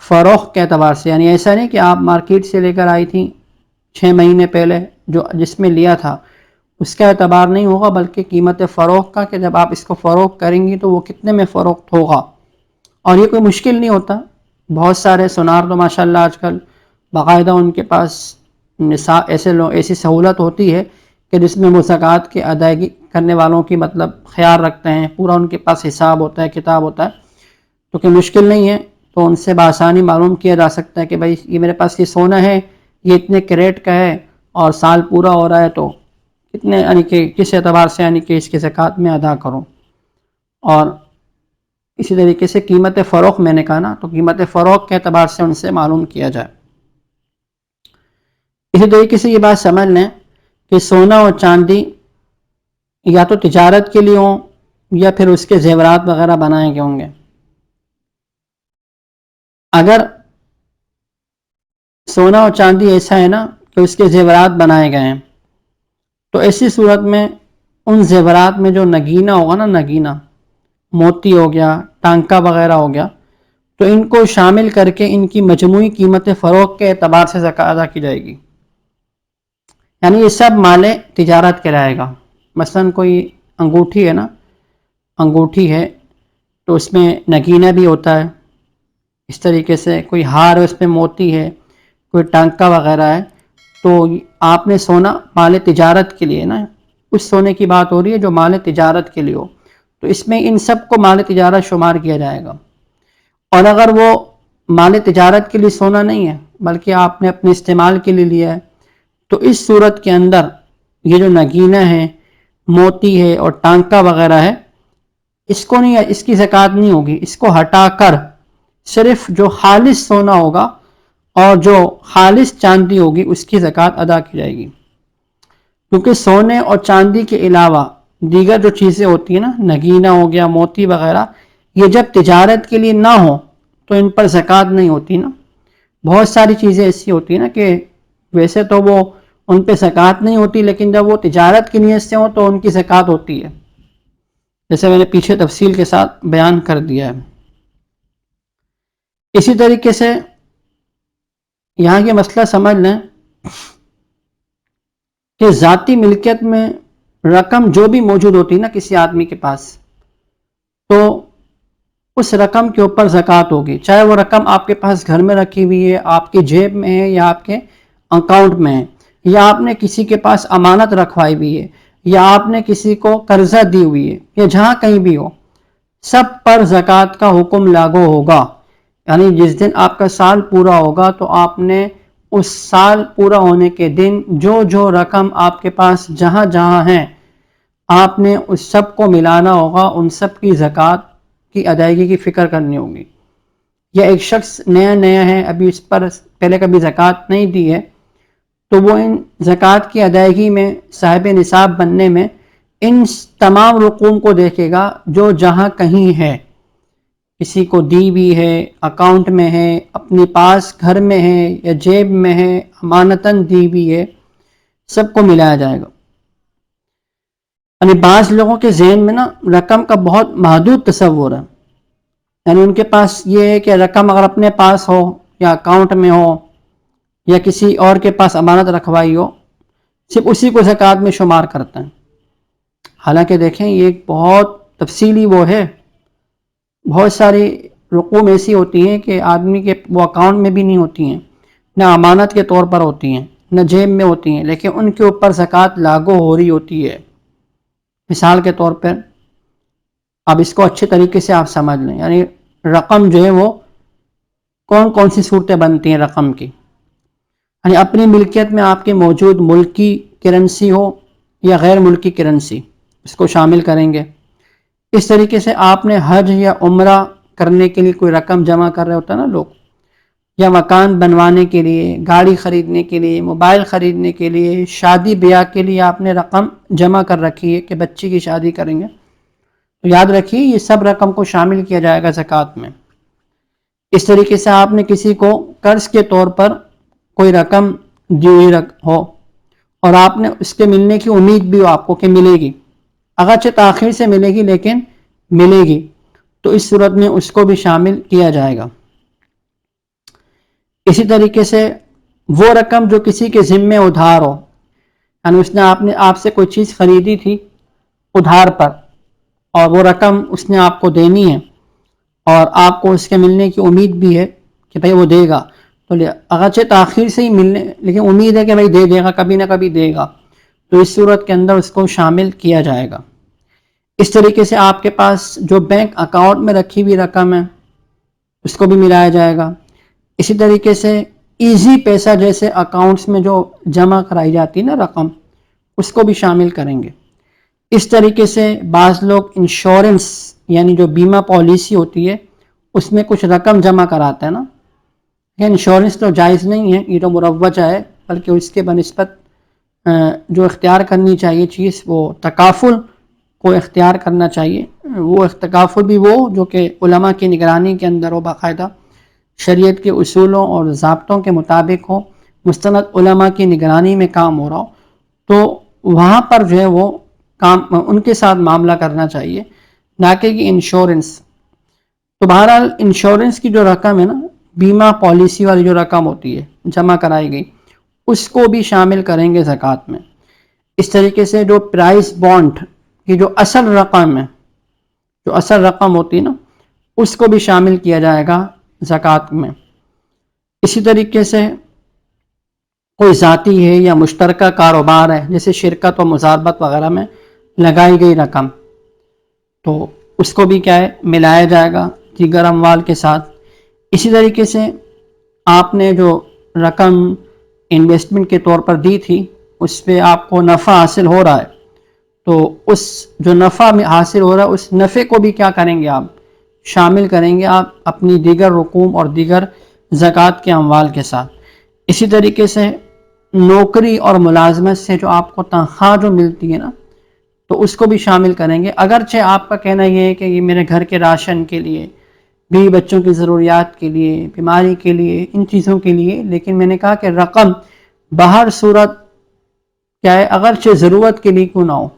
فروخت کے اعتبار سے، یعنی ایسا نہیں کہ آپ مارکیٹ سے لے کر آئی تھیں 6 مہینے پہلے جس میں لیا تھا اس کا اعتبار نہیں ہوگا، بلکہ قیمت فروخت کا، کہ جب آپ اس کو فروخت کریں گی تو وہ کتنے میں فروخت ہوگا. اور یہ کوئی مشکل نہیں ہوتا. بہت سارے سونار تو ماشاءاللہ آج کل باقاعدہ ان کے پاس ایسی سہولت ہوتی ہے کہ جس میں وہ زکوٰۃ کی ادائیگی کرنے والوں کی مطلب خیال رکھتے ہیں، پورا ان کے پاس حساب ہوتا ہے، کتاب ہوتا ہے، تو کہ مشکل نہیں ہے. تو ان سے بآسانی معلوم کیا جا سکتا ہے کہ بھائی یہ میرے پاس یہ سونا ہے، یہ اتنے کیرٹ کا ہے اور سال پورا ہو رہا ہے، تو کتنے یعنی کہ کس اعتبار سے یعنی کہ اس کی زکوٰۃ میں ادا کروں. اور اسی طریقے سے قیمت فروخت میں نے کہا نا، تو قیمت فروخت کے اعتبار سے ان سے معلوم کیا جائے. اسی طریقے سے یہ بات سمجھ لیں کہ سونا اور چاندی یا تو تجارت کے لیے ہوں یا پھر اس کے زیورات وغیرہ بنائے گئے ہوں گے. اگر سونا اور چاندی ایسا ہے نا کہ اس کے زیورات بنائے گئے ہیں، تو ایسی صورت میں ان زیورات میں جو نگینہ ہوگا نا، نگینہ موتی ہو گیا، ٹانکا وغیرہ ہو گیا، تو ان کو شامل کر کے ان کی مجموعی قیمت فروخت کے اعتبار سے زکوٰۃ ادا کی جائے گی. یعنی یہ سب مال تجارت کہلائے گا. مثلا کوئی انگوٹھی ہے نا، انگوٹھی ہے تو اس میں نگینہ بھی ہوتا ہے. اس طریقے سے کوئی ہار ہے، اس میں موتی ہے، کوئی ٹانکا وغیرہ ہے، تو آپ نے سونا مال تجارت کے لیے نا، اس سونے کی بات ہو رہی ہے جو مال تجارت کے لیے ہو، تو اس میں ان سب کو مال تجارت شمار کیا جائے گا۔ اور اگر وہ مال تجارت کے لیے سونا نہیں ہے بلکہ آپ نے اپنے استعمال کے لیے لیا ہے، تو اس صورت کے اندر یہ جو نگینہ ہے، موتی ہے اور ٹانکا وغیرہ ہے، اس کو نہیں، اس کی زکوٰۃ نہیں ہوگی۔ اس کو ہٹا کر صرف جو خالص سونا ہوگا اور جو خالص چاندی ہوگی اس کی زکوٰۃ ادا کی جائے گی، کیونکہ سونے اور چاندی کے علاوہ دیگر جو چیزیں ہوتی ہیں نا، نگینہ ہو گیا، موتی وغیرہ، یہ جب تجارت کے لیے نہ ہو تو ان پر زکوٰۃ نہیں ہوتی نا۔ بہت ساری چیزیں ایسی ہوتی ہیں نا کہ ویسے تو وہ ان پہ زکوٰۃ نہیں ہوتی، لیکن جب وہ تجارت کی نیت سے ہوں تو ان کی زکوٰۃ ہوتی ہے، جیسے میں نے پیچھے تفصیل کے ساتھ بیان کر دیا ہے۔ اسی طریقے سے یہاں یہ مسئلہ سمجھ لیں کہ ذاتی ملکیت میں رقم جو بھی موجود ہوتی ہے نا کسی آدمی کے پاس، تو اس رقم کے اوپر زکوٰۃ ہوگی، چاہے وہ رقم آپ کے پاس گھر میں رکھی ہوئی ہے، آپ کی جیب میں ہے، یا آپ کے اکاؤنٹ میں ہے، یا آپ نے کسی کے پاس امانت رکھوائی ہوئی ہے، یا آپ نے کسی کو قرضہ دی ہوئی ہے، یا جہاں کہیں بھی ہو، سب پر زکوٰۃ کا حکم لاگو ہوگا۔ یعنی جس دن آپ کا سال پورا ہوگا تو آپ نے اس سال پورا ہونے کے دن جو جو رقم آپ کے پاس جہاں جہاں ہیں، آپ نے اس سب کو ملانا ہوگا، ان سب کی زکوٰۃ کی ادائیگی کی فکر کرنی ہوگی۔ یا ایک شخص نیا نیا ہے، ابھی اس پر پہلے کبھی زکوٰۃ نہیں دی ہے، تو وہ ان زکوٰۃ کی ادائیگی میں، صاحب نصاب بننے میں، ان تمام رقوم کو دیکھے گا جو جہاں کہیں ہے، کسی کو دی بھی ہے، اکاؤنٹ میں ہے، اپنے پاس گھر میں ہے، یا جیب میں ہے، امانتاً دی بھی ہے، سب کو ملایا جائے گا۔ یعنی بعض لوگوں کے ذہن میں نا رقم کا بہت محدود تصور ہے، یعنی ان کے پاس یہ ہے کہ رقم اگر اپنے پاس ہو یا اکاؤنٹ میں ہو یا کسی اور کے پاس امانت رکھوائی ہو، صرف اسی کو زکوٰۃ میں شمار کرتے ہیں۔ حالانکہ دیکھیں یہ ایک بہت تفصیلی وہ ہے، بہت ساری رقوم ایسی ہوتی ہیں کہ آدمی کے وہ اکاؤنٹ میں بھی نہیں ہوتی ہیں، نہ امانت کے طور پر ہوتی ہیں، نہ جیب میں ہوتی ہیں، لیکن ان کے اوپر زکوٰۃ لاگو ہو رہی ہوتی ہے۔ مثال کے طور پر اب اس کو اچھے طریقے سے آپ سمجھ لیں، یعنی رقم جو ہے وہ کون کون سی صورتیں بنتی ہیں رقم کی، یعنی اپنی ملکیت میں آپ کے موجود ملکی کرنسی ہو یا غیر ملکی کرنسی، اس کو شامل کریں گے۔ اس طریقے سے آپ نے حج یا عمرہ کرنے کے لیے کوئی رقم جمع کر رہے ہوتا ہے نا لوگ، یا مکان بنوانے کے لیے، گاڑی خریدنے کے لیے، موبائل خریدنے کے لیے، شادی بیاہ کے لیے آپ نے رقم جمع کر رکھی ہے کہ بچی کی شادی کریں گے، تو یاد رکھیے یہ سب رقم کو شامل کیا جائے گا زکوٰۃ میں۔ اس طریقے سے آپ نے کسی کو قرض کے طور پر کوئی رقم دی ہوئی ہو اور آپ نے اس کے ملنے کی امید بھی ہو آپ کو کہ ملے گی، اگرچہ تاخیر سے ملے گی لیکن ملے گی، تو اس صورت میں اس کو بھی شامل کیا جائے گا۔ اسی طریقے سے وہ رقم جو کسی کے ذمے ادھار ہو، یعنی اس نے آپ سے کوئی چیز خریدی تھی ادھار پر، اور وہ رقم اس نے آپ کو دینی ہے اور آپ کو اس کے ملنے کی امید بھی ہے کہ بھئی وہ دے گا، تو اگرچہ تاخیر سے ہی ملنے، لیکن امید ہے کہ بھئی دے گا، کبھی نہ کبھی دے گا، تو اس صورت کے اندر اس کو شامل کیا جائے گا۔ اس طریقے سے آپ کے پاس جو بینک اکاؤنٹ میں رکھی ہوئی رقم ہے اس کو بھی ملایا جائے گا۔ اسی طریقے سے ایزی پیسہ جیسے اکاؤنٹس میں جو جمع کرائی جاتی ہے نا رقم، اس کو بھی شامل کریں گے۔ اس طریقے سے بعض لوگ انشورنس، یعنی جو بیمہ پالیسی ہوتی ہے، اس میں کچھ رقم جمع کراتے ہیں نا، انشورنس تو جائز نہیں ہے، یہ تو مروجہ ہے، بلکہ اس کے بنسبت جو اختیار کرنی چاہیے چیز وہ تکافل کو اختیار کرنا چاہیے۔ وہ تکافل بھی وہ جو کہ علماء کی نگرانی کے اندر ہو، باقاعدہ شریعت کے اصولوں اور ضابطوں کے مطابق ہو، مستند علماء کی نگرانی میں کام ہو رہا ہو، تو وہاں پر جو ہے وہ کام ان کے ساتھ معاملہ کرنا چاہیے، نہ کہ انشورنس۔ تو بہرحال انشورنس کی جو رقم ہے نا، بیمہ پالیسی والی جو رقم ہوتی ہے جمع کرائی گئی، اس کو بھی شامل کریں گے زکوٰۃ میں۔ اس طریقے سے جو پرائز بانڈ کی جو اصل رقم ہے، جو اصل رقم ہوتی ہے نا، اس کو بھی شامل کیا جائے گا زکوٰۃ میں۔ اسی طریقے سے کوئی ذاتی ہے یا مشترکہ کاروبار ہے، جیسے شرکت و مضاربت وغیرہ میں لگائی گئی رقم، تو اس کو بھی کیا ہے ملایا جائے گا دیگر اموال کے ساتھ۔ اسی طریقے سے آپ نے جو رقم انویسٹمنٹ کے طور پر دی تھی، اس پہ آپ کو نفع حاصل ہو رہا ہے، تو اس جو نفع میں حاصل ہو رہا ہے اس نفع کو بھی کیا کریں گے، آپ شامل کریں گے آپ اپنی دیگر رقوم اور دیگر زکوٰۃ کے اموال کے ساتھ۔ اسی طریقے سے نوکری اور ملازمت سے جو آپ کو تنخواہ جو ملتی ہے نا، تو اس کو بھی شامل کریں گے۔ اگرچہ آپ کا کہنا یہ ہے کہ یہ میرے گھر کے راشن کے لیے، بیوی بچوں کی ضروریات کے لیے، بیماری کے لیے، ان چیزوں کے لیے، لیکن میں نے کہا کہ رقم بہر صورت کیا ہے، اگرچہ ضرورت کے لیے کیوں نہ ہو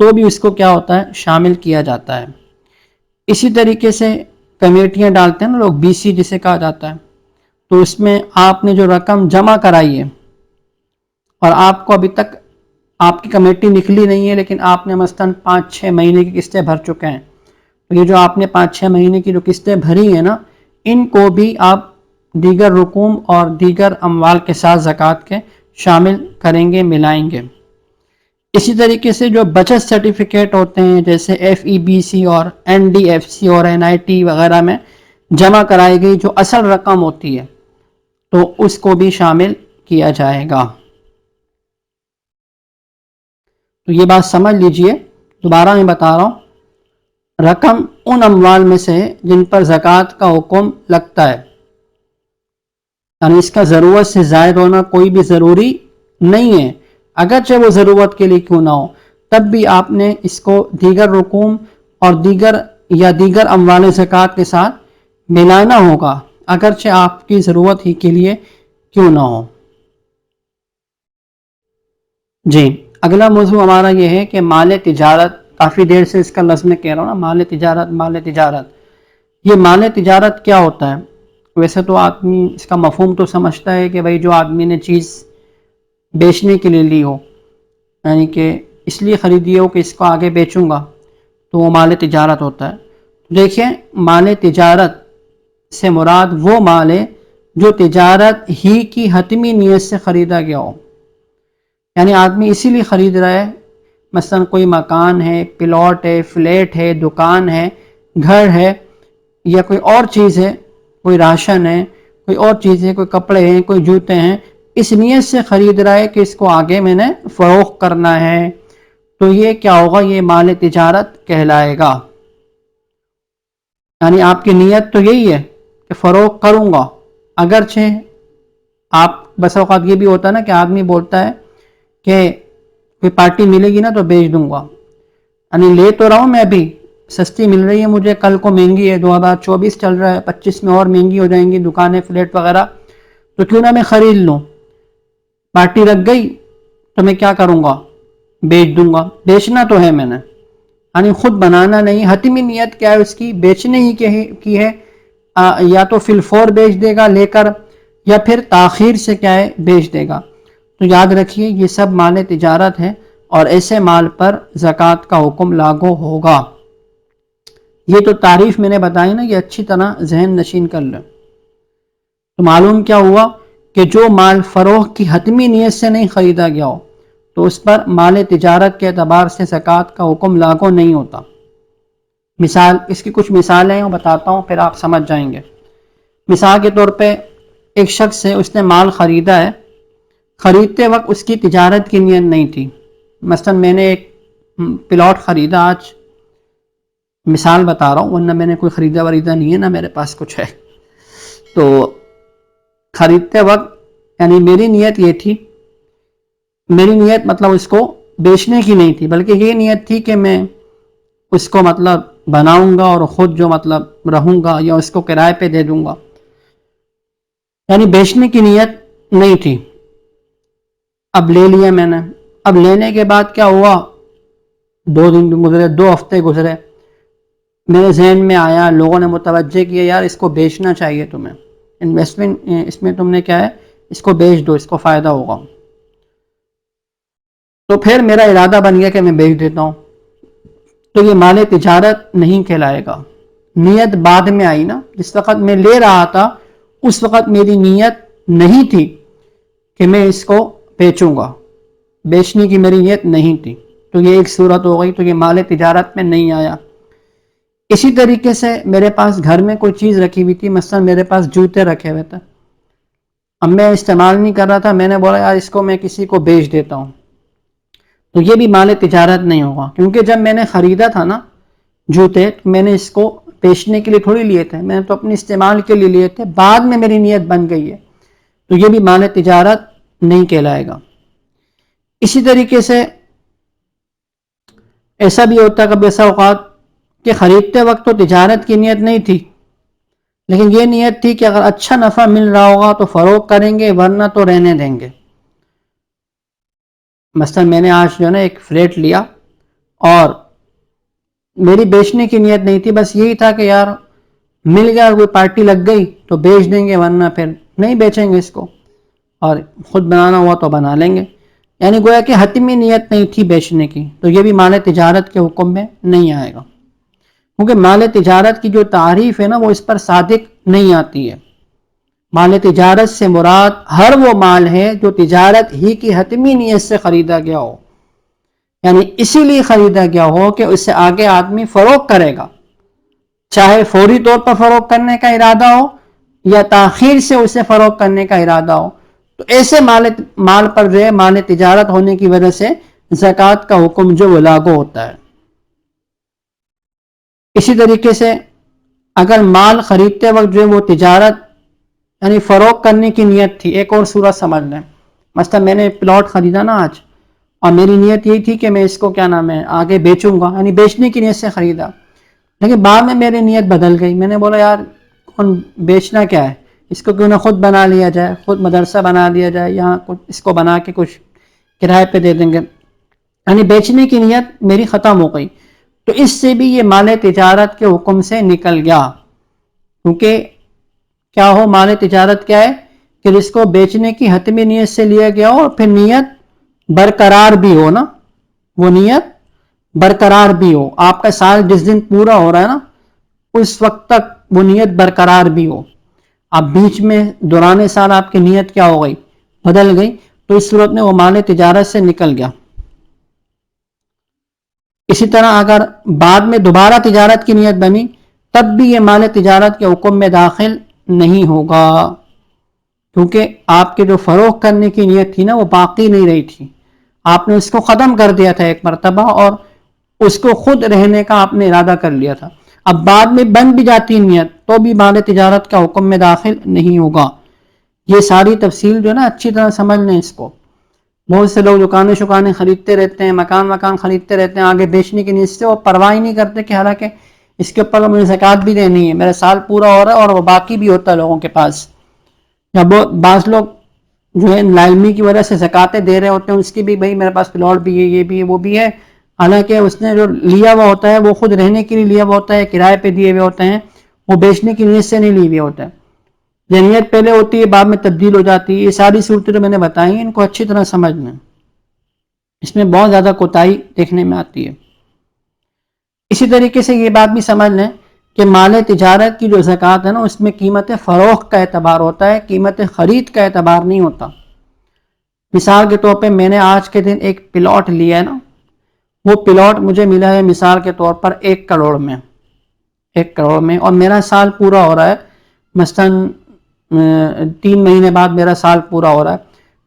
تو بھی اس کو کیا ہوتا ہے شامل کیا جاتا ہے۔ اسی طریقے سے کمیٹیاں ڈالتے ہیں نا لوگ، بی سی جسے کہا جاتا ہے، تو اس میں آپ نے جو رقم جمع کرائی ہے اور آپ کو ابھی تک آپ کی کمیٹی نکلی نہیں ہے، لیکن آپ نے مثلاً 5-6 مہینے کی قسطیں بھر چکے ہیں، تو یہ جو آپ نے 5-6 مہینے کی جو قسطیں بھری ہیں نا، ان کو بھی آپ دیگر رقوم اور دیگر اموال کے ساتھ زکوٰۃ کے شامل کریں گے، ملائیں گے۔ اسی طریقے سے جو بچت سرٹیفکیٹ ہوتے ہیں، جیسے ایف ای بی سی اور این ڈی ایف سی اور این آئی ٹی وغیرہ میں جمع کرائی گئی جو اصل رقم ہوتی ہے، تو اس کو بھی شامل کیا جائے گا۔ تو یہ بات سمجھ لیجئے، دوبارہ میں بتا رہا ہوں، رقم ان اموال میں سے جن پر زکوٰۃ کا حکم لگتا ہے، یعنی اس کا ضرورت سے زائد ہونا کوئی بھی ضروری نہیں ہے، اگرچہ وہ ضرورت کے لیے کیوں نہ ہو، تب بھی آپ نے اس کو دیگر رقوم اور دیگر اموال زکوٰۃ کے ساتھ ملانا ہوگا، اگرچہ آپ کی ضرورت ہی کے لیے کیوں نہ ہو۔ جی، اگلا موضوع ہمارا یہ ہے کہ مال تجارت۔ کافی دیر سے اس کا لفظ میں کہہ رہا ہوں نا، مال تجارت، مال تجارت۔ یہ مال تجارت کیا ہوتا ہے؟ ویسے تو آدمی اس کا مفہوم تو سمجھتا ہے کہ بھائی جو آدمی نے چیز بیچنے کے لیے لی ہو، یعنی کہ اس لیے خریدی ہو کہ اس کو آگے بیچوں گا، تو وہ مال تجارت ہوتا ہے۔ دیکھیں، مال تجارت سے مراد وہ مال ہے جو تجارت ہی کی حتمی نیت سے خریدا گیا ہو، یعنی آدمی اسی لیے خرید رہا ہے، مثلا کوئی مکان ہے، پلاٹ ہے، فلیٹ ہے، دکان ہے، گھر ہے، یا کوئی اور چیز ہے، کوئی راشن ہے، کوئی اور چیز ہے، کوئی کپڑے ہیں، کوئی جوتے ہیں، اس نیت سے خرید رہا ہے کہ اس کو آگے میں نے فروخت کرنا ہے، تو یہ کیا ہوگا؟ یہ مال تجارت کہلائے گا۔ یعنی آپ کی نیت تو یہی ہے کہ فروخت کروں گا، اگرچہ آپ بس اوقات یہ بھی ہوتا ہے نا کہ آدمی بولتا ہے کہ کوئی پارٹی ملے گی نا تو بیچ دوں گا، یعنی لے تو رہا ہوں میں، ابھی سستی مل رہی ہے مجھے، کل کو مہنگی ہے، 2024 چل رہا ہے، 25 میں اور مہنگی ہو جائیں گی دکانیں، فلیٹ وغیرہ، تو کیوں نہ میں خرید لوں، پارٹی رکھ گئی تو میں کیا کروں گا؟ بیچ دوں گا۔ بیچنا تو ہے میں نے، یعنی خود بنانا نہیں۔ حتمی نیت کیا ہے اس کی؟ بیچنے ہی کی ہے، یا تو فی الفور بیچ دے گا لے کر، یا پھر تاخیر سے کیا ہے بیچ دے گا۔ تو یاد رکھیے یہ سب مال تجارت ہے، اور ایسے مال پر زکوٰۃ کا حکم لاگو ہوگا۔ یہ تو تعریف میں نے بتائی نا، یہ اچھی طرح ذہن نشین کر لیں۔ تو معلوم کیا ہوا کہ جو مال فروخت کی حتمی نیت سے نہیں خریدا گیا ہو تو اس پر مال تجارت کے اعتبار سے زکوٰۃ کا حکم لاگو نہیں ہوتا۔ مثال، اس کی کچھ مثالیں بتاتا ہوں پھر آپ سمجھ جائیں گے۔ مثال کے طور پہ ایک شخص ہے، اس نے مال خریدا ہے، خریدتے وقت اس کی تجارت کی نیت نہیں تھی۔ مثلا میں نے ایک پلاٹ خریدا آج، مثال بتا رہا ہوں، ورنہ میں نے کوئی خریدا وریدا نہیں ہے نا، میرے پاس کچھ ہے۔ تو خریدتے وقت یعنی میری نیت یہ تھی، میری نیت مطلب اس کو بیچنے کی نہیں تھی، بلکہ یہ نیت تھی کہ میں اس کو مطلب بناؤں گا اور خود جو مطلب رہوں گا، یا اس کو کرائے پہ دے دوں گا، یعنی بیچنے کی نیت نہیں تھی۔ اب لے لیا میں نے، اب لینے کے بعد کیا ہوا، 2 دن گزرے، 2 ہفتے گزرے، میرے ذہن میں آیا، لوگوں نے متوجہ کیا یار اس کو بیچنا چاہیے تمہیں، انویسٹمنٹ اس میں تم نے کیا ہے، اس کو بیچ دو، اس کو فائدہ ہوگا۔ تو پھر میرا ارادہ بن گیا کہ میں بیچ دیتا ہوں، تو یہ مال تجارت نہیں کہلائے گا۔ نیت بعد میں آئی نا، جس وقت میں لے رہا تھا اس وقت میری نیت نہیں تھی کہ میں اس کو بیچوں گا، بیچنے کی میری نیت نہیں تھی، تو یہ ایک صورت ہو گئی، تو یہ مال تجارت میں نہیں آیا۔ اسی طریقے سے میرے پاس گھر میں کوئی چیز رکھی ہوئی تھی، مثلا میرے پاس جوتے رکھے ہوئے تھے، اب میں استعمال نہیں کر رہا تھا، میں نے بولا یار اس کو میں کسی کو بیچ دیتا ہوں، تو یہ بھی مال تجارت نہیں ہوگا، کیونکہ جب میں نے خریدا تھا نا جوتے، میں نے اس کو بیچنے کے لیے تھوڑی لیے تھے، میں نے تو اپنے استعمال کے لیے لیے تھے، بعد میں میری نیت بن گئی ہے، تو یہ بھی مال تجارت نہیں کہلائے گا۔ اسی طریقے سے ایسا بھی ہوتا ہے کبھی ایسا اوقات کہ خریدتے وقت تو تجارت کی نیت نہیں تھی، لیکن یہ نیت تھی کہ اگر اچھا نفع مل رہا ہوگا تو فروغ کریں گے، ورنہ تو رہنے دیں گے۔ مثلا میں نے آج جو ہے نا ایک فلیٹ لیا، اور میری بیچنے کی نیت نہیں تھی، بس یہی تھا کہ یار مل گیا، کوئی پارٹی لگ گئی تو بیچ دیں گے، ورنہ پھر نہیں بیچیں گے اس کو، اور خود بنانا ہوا تو بنا لیں گے، یعنی گویا کہ حتمی نیت نہیں تھی بیچنے کی، تو یہ بھی مال تجارت کے حکم میں نہیں آئے گا، کیونکہ مال تجارت کی جو تعریف ہے نا وہ اس پر صادق نہیں آتی ہے۔ مال تجارت سے مراد ہر وہ مال ہے جو تجارت ہی کی حتمی نیت سے خریدا گیا ہو، یعنی اسی لیے خریدا گیا ہو کہ اس سے آگے آدمی فروغ کرے گا، چاہے فوری طور پر فروغ کرنے کا ارادہ ہو یا تاخیر سے اسے فروغ کرنے کا ارادہ ہو، تو ایسے مال پر جو ہے مال تجارت ہونے کی وجہ سے زکوٰۃ کا حکم جو وہ لاگو ہوتا ہے۔ اسی طریقے سے اگر مال خریدتے وقت جو ہے وہ تجارت یعنی فروغ کرنے کی نیت تھی، ایک اور صورت سمجھ لیں، مثلا میں نے پلاٹ خریدا نا آج، اور میری نیت یہی تھی کہ میں اس کو کیا نام ہے آگے بیچوں گا، یعنی بیچنے کی نیت سے خریدا، لیکن بعد میں میری نیت بدل گئی، میں نے بولا یار کون بیچنا کیا ہے، اس کو کیوں نہ خود بنا لیا جائے، خود مدرسہ بنا لیا جائے، یہاں اس کو بنا کے کچھ کرائے پہ دے دیں گے، یعنی بیچنے کی نیت میری ختم ہو گئی، تو اس سے بھی یہ مال تجارت کے حکم سے نکل گیا، کیونکہ کیا ہو مال تجارت کیا ہے کہ جس کو بیچنے کی حتمی نیت سے لیا گیا ہو، اور پھر نیت برقرار بھی ہو نا، وہ نیت برقرار بھی ہو، آپ کا سال جس دن پورا ہو رہا ہے نا اس وقت تک وہ نیت برقرار بھی ہو، اب بیچ میں دوران سال آپ کی نیت کیا ہو گئی، بدل گئی، تو اس صورت میں وہ مال تجارت سے نکل گیا۔ اسی طرح اگر بعد میں دوبارہ تجارت کی نیت بنی تب بھی یہ مال تجارت کے حکم میں داخل نہیں ہوگا، کیونکہ آپ کے جو فروغ کرنے کی نیت تھی نا وہ باقی نہیں رہی تھی، آپ نے اس کو ختم کر دیا تھا ایک مرتبہ، اور اس کو خود رہنے کا آپ نے ارادہ کر لیا تھا، اب بعد میں بن بھی جاتی نیت تو بھی مال تجارت کا حکم میں داخل نہیں ہوگا۔ یہ ساری تفصیل جو ہے نا اچھی طرح سمجھ لیں اس کو۔ بہت سے لوگ دکانیں خریدتے رہتے ہیں، مکان خریدتے رہتے ہیں، آگے بیچنے کی نیت سے وہ پرواہ نہیں کرتے کہ حالانکہ اس کے اوپر مجھے زکوٰۃ بھی دینی ہے، میرا سال پورا ہو رہا ہے اور وہ باقی بھی ہوتا ہے لوگوں کے پاس، یا بعض لوگ جو ہے لا علمی کی وجہ سے زکوٰتیں دے رہے ہوتے ہیں، اس کی بھی بھائی میرے پاس پلاٹ بھی ہے، یہ بھی ہے، وہ بھی ہے، حالانکہ اس نے جو لیا ہوا ہوتا ہے وہ خود رہنے کے لیے لیا ہوا ہوتا ہے، کرائے پہ دیے ہوئے ہوتے ہیں، وہ بیچنے کی نیت سے نہیں لیے ہوئے ہوتے ہیں، یہ نیت پہلے ہوتی ہے بعد میں تبدیل ہو جاتی ہے۔ یہ ساری صورتیں جو میں نے بتائی ہیں ان کو اچھی طرح سمجھ لیں، اس میں بہت زیادہ کوتاہی دیکھنے میں آتی ہے۔ اسی طریقے سے یہ بات بھی سمجھ لیں کہ مال تجارت کی جو زکوٰۃ ہے نا اس میں قیمت فروخت کا اعتبار ہوتا ہے، قیمت خرید کا اعتبار نہیں ہوتا۔ مثال کے طور پہ میں نے آج کے دن ایک پلاٹ لیا ہے نا، وہ پلاٹ مجھے ملا ہے مثال کے طور پر 1 کروڑ میں، 1 کروڑ میں، اور میرا سال پورا ہو رہا ہے، مثلاً 3 مہینے بعد میرا سال پورا ہو رہا ہے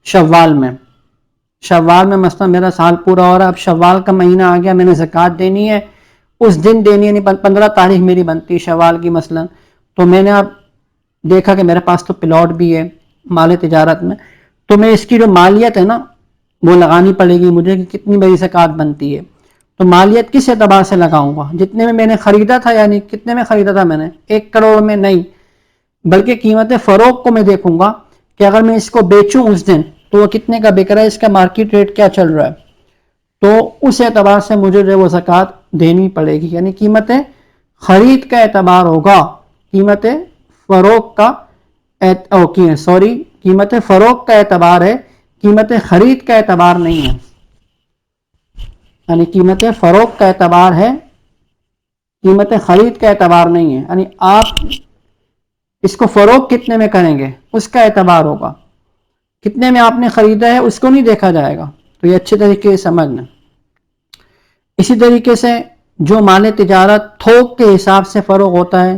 شوال میں مثلا میرا سال پورا ہو رہا ہے، اب شوال کا مہینہ آ گیا، میں نے زکوٰۃ دینی ہے، اس دن دینی ہے، نہیں 15 تاریخ میری بنتی ہے شوال کی مثلا، تو میں نے اب دیکھا کہ میرے پاس تو پلاٹ بھی ہے مال تجارت میں، تو میں اس کی جو مالیت ہے نا وہ لگانی پڑے گی مجھے کہ کتنی میری زکوٰۃ بنتی ہے، تو مالیت کس اعتبار سے لگاؤں گا، جتنے میں نے خریدا تھا، یعنی کتنے میں خریدا تھا میں نے 1 کروڑ میں نہیں، بلکہ قیمت فروغ کو میں دیکھوں گا کہ اگر میں اس کو بیچوں اس دن تو وہ کتنے کا بک رہا ہے، اس کا مارکیٹ ریٹ کیا چل رہا ہے، تو اس اعتبار سے مجھے جو وہ زکوٰۃ دینی پڑے گی، یعنی قیمت خرید کا اعتبار ہوگا، قیمت فروغ کا قیمت فروغ کا اعتبار ہے، قیمت خرید کا اعتبار نہیں ہے، یعنی قیمت فروغ کا اعتبار ہے، قیمت خرید کا اعتبار نہیں ہے، یعنی آپ اس کو فروغ کتنے میں کریں گے اس کا اعتبار ہوگا کتنے میں آپ نے خریدا ہے اس کو نہیں دیکھا جائے گا. تو یہ اچھے طریقے سے سمجھنا. اسی طریقے سے جو مال تجارت تھوک کے حساب سے فروغ ہوتا ہے